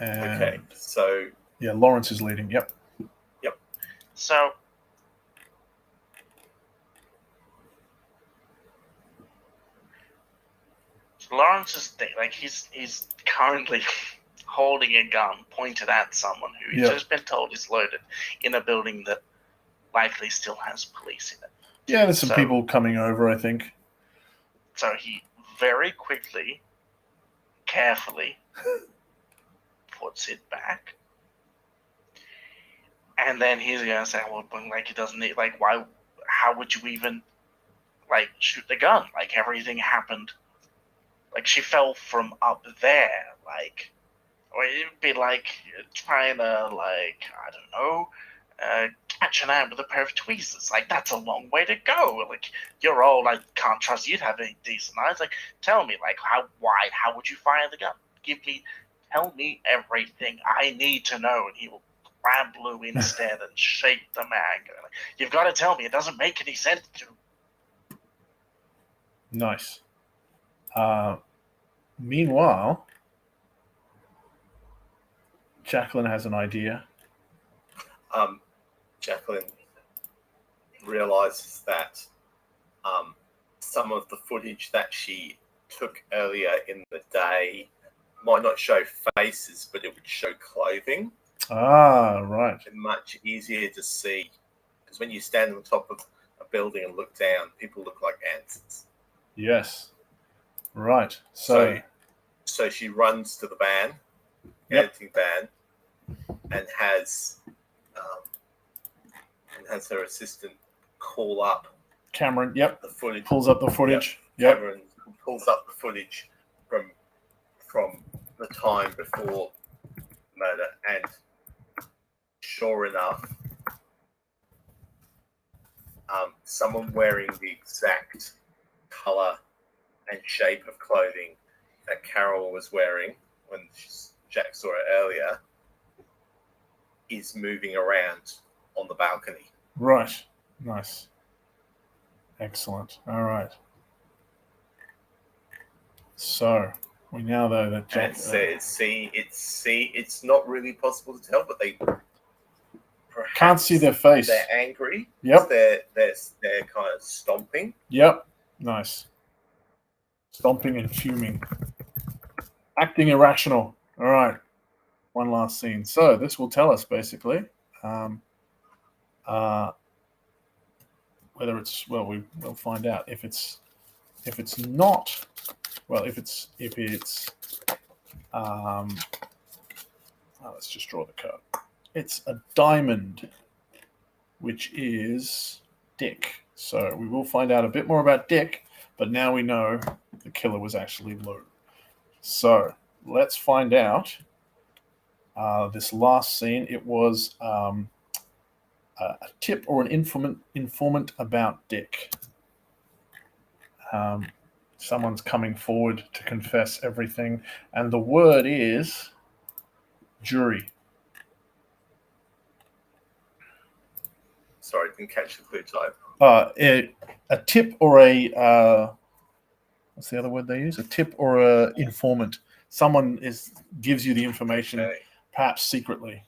Okay, so... Yeah, Lawrence is leading. Yep. So... Lawrence is he's currently holding a gun pointed at someone who he's just been told is loaded in a building that likely still has police in it. Yeah, there's some people coming over, I think. So he very quickly, carefully puts it back. And then he's going to say, well, he doesn't need, why, how would you even, shoot the gun? Everything happened. She fell from up there, or it'd be trying to, I don't know, catch an ant with a pair of tweezers. That's a long way to go. You're old, I can't trust you to have any decent eyes. Tell me, how would you fire the gun? Tell me everything I need to know. And he will grab Lou instead and shake the mag. You've got to tell me, it doesn't make any sense to. Nice. Meanwhile, Jacqueline has an idea. Jacqueline realizes that some of the footage that she took earlier in the day might not show faces, but it would show clothing. Ah, right. It's much easier to see, because when you stand on top of a building and look down, people look like ants. Yes. Right. So she runs to the van, editing van, and has her assistant call up Cameron. The footage. Pulls up the footage. Cameron pulls up the footage from the time before murder, and sure enough, someone wearing the exact color and shape of clothing that Carol was wearing when Jack saw it earlier is moving around on the balcony. Right. Nice. Excellent. All right. So we now know that Jack And says, it's not really possible to tell, but they can't see their face. They're angry. Yep. They're kind of stomping. Yep. Nice. Stomping and fuming. Acting irrational. All right. One last scene. So this will tell us basically whether it's we'll find out if it's not let's just draw the card. It's a diamond, which is Dick. So we will find out a bit more about Dick, but now we know the killer was actually Lou. So let's find out. This last scene, it was a tip or an informant about Dick. Someone's coming forward to confess everything, and the word is jury. Sorry, didn't catch the clue type. A tip or a what's the other word they use? A tip or a informant. Someone gives you the information, Okay. perhaps secretly.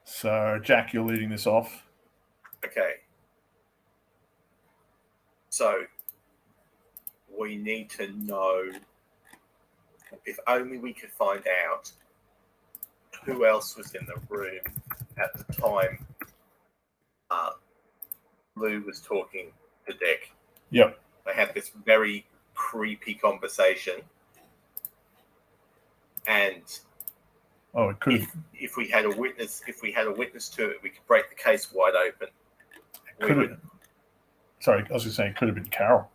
So, Jack, you're leading this off. Okay. So we need to know, if only we could find out who else was in the room at the time Lou was talking to Dick. Yep. They had this very creepy conversation. And it could have. If we had a witness to it, we could break the case wide open. Sorry, I was just saying, it could have been Carol.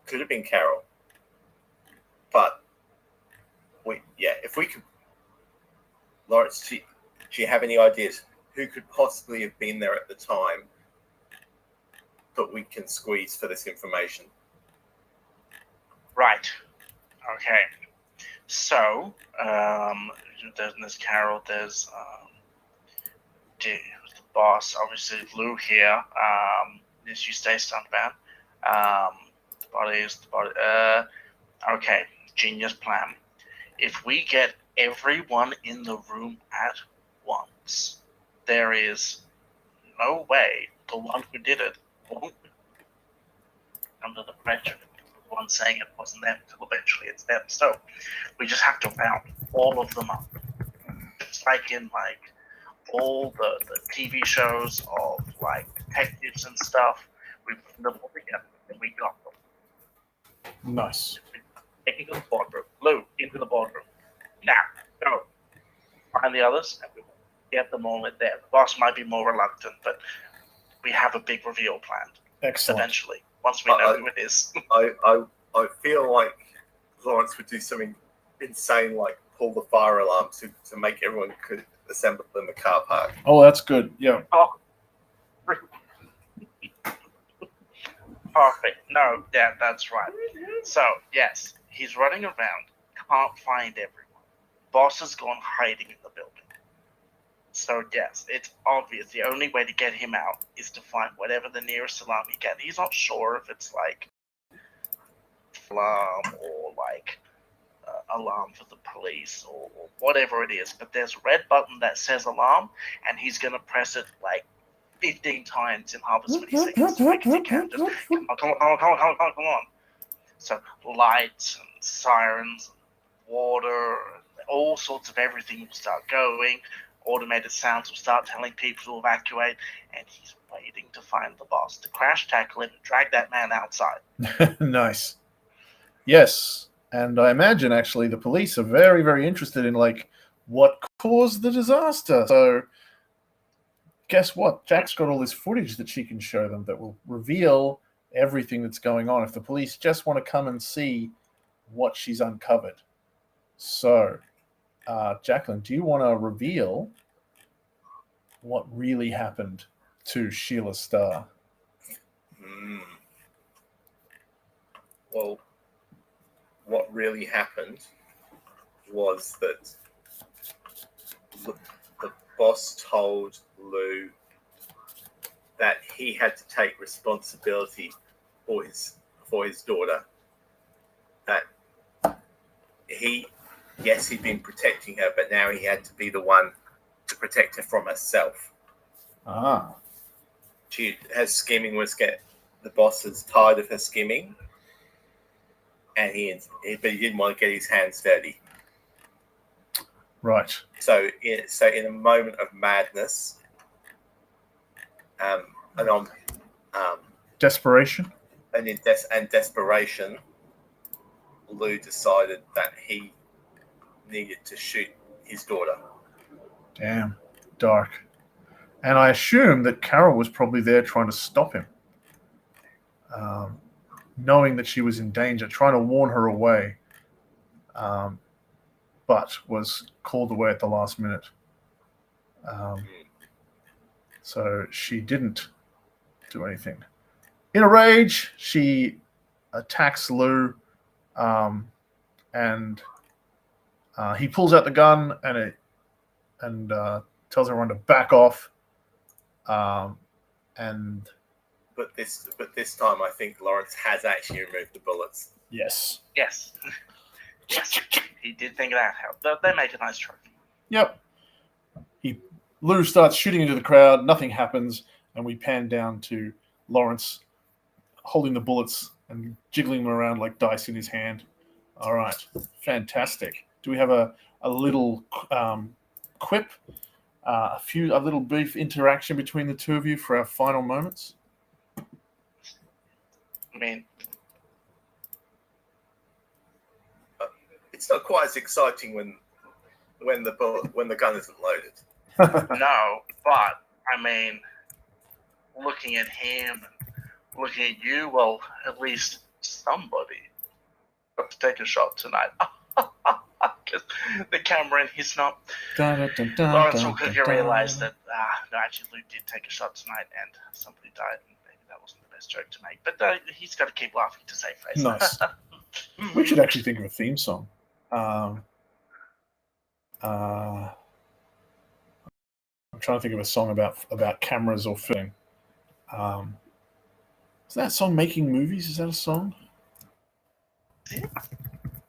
Could have been Carol. But if we could, Lawrence, do you have any ideas who could possibly have been there at the time that we can squeeze for this information? Right. Okay. So, there's Carol, there's the boss, obviously Lou here. Yes, you stay stuntman. The body is the body. Okay, genius plan. If we get everyone in the room at once, there is no way the one who did it won't be under the pressure. The one saying it wasn't them until eventually it's them. So we just have to round all of them up. It's like in all the TV shows of detectives and stuff. We put them all together and we got them. Nice. Taking to the boardroom. Lou, into the boardroom. Now, go. Find the others and we will get them all in there. The boss might be more reluctant, but we have a big reveal planned. Excellent. Eventually, once we know who it is. I feel like Lawrence would do something insane, like pull the fire alarm to make everyone could assemble in the car park. Oh, that's good. Yeah. Oh. Perfect. No, yeah, that's right. So, yes, he's running around, can't find everyone. Boss has gone hiding in the building. So, yes, it's obvious. The only way to get him out is to find whatever the nearest alarm he can. He's not sure if it's alarm or alarm for the police or whatever it is. But there's a red button that says alarm, and he's going to press it 15 times in half as many seconds to make it he can. Just, come on. So lights and sirens, and water, all sorts of everything will start going. Automated sounds will start telling people to evacuate, and he's waiting to find the boss to crash tackle him and drag that man outside. Nice. Yes, and I imagine actually the police are very, very interested in what caused the disaster. So guess what? Jack's got all this footage that she can show them that will reveal everything that's going on if the police just want to come and see what she's uncovered. So, Jacqueline, do you want to reveal what really happened to Sheila Starr. Mm. Well, what really happened was that the boss told Lou that he had to take responsibility for his daughter. That he'd been protecting her, but now he had to be the one to protect her from herself. Ah, Her scheming was the boss is tired of her scheming, and but he didn't want to get his hands dirty. right. So in a moment of madness, Desperation. and desperation, Lou decided that he needed to shoot his daughter. Damn, dark. And I assume that Carol was probably there trying to stop him, knowing that she was in danger, trying to warn her away, but was called away at the last minute. So she didn't do anything. In a rage, she attacks Lou, and he pulls out the gun and tells everyone to back off. And But this time, I think Lawrence has actually removed the bullets. yes, Yes. Yes. He did think that helped. They make a nice trophy. yep. Lou starts shooting into the crowd. Nothing happens, and we pan down to Lawrence holding the bullets and jiggling them around like dice in his hand. All right, fantastic. Do we have a little quip, a little brief interaction between the two of you for our final moments? I mean, It's not quite as exciting when the gun isn't loaded. no, but I mean, looking at him and looking at you, well, at least somebody got to take a shot tonight. Because the camera and his not. Lawrence will quickly realize that, no, actually, Luke did take a shot tonight and somebody died, and maybe that wasn't the best joke to make. But he's got to keep laughing to save face. Nice. We should actually think of a theme song. I'm trying to think of a song about cameras or filming. Is that song Making Movies? Is that a song?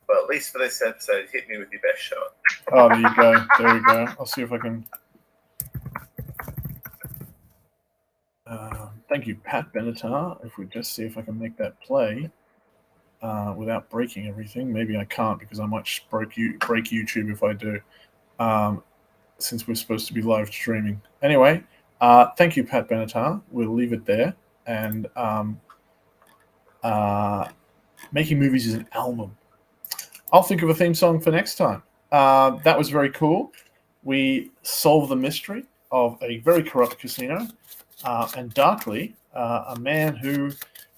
Well, at least for this episode, hit me with your best shot. Oh, there you go. There we go. I'll see if I can. Thank you, Pat Benatar. If we just see if I can make that play without breaking everything. Maybe I can't because I might break YouTube if I do, since we're supposed to be live streaming. Anyway, thank you, Pat Benatar. We'll leave it there. And Making Movies is an album. I'll think of a theme song for next time. That was very cool. We solved the mystery of a very corrupt casino, and darkly, a man who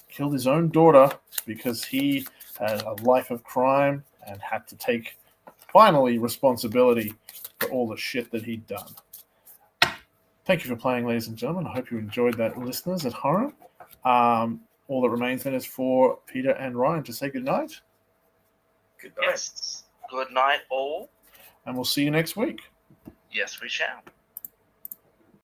killed his own daughter because he had a life of crime and had to take, finally, responsibility for all the shit that he'd done. Thank you for playing, ladies and gentlemen. I hope you enjoyed that, listeners at home. All that remains then is for Peter and Ryan to say goodnight. Good night. Yes. Good night, all. And we'll see you next week. Yes, we shall.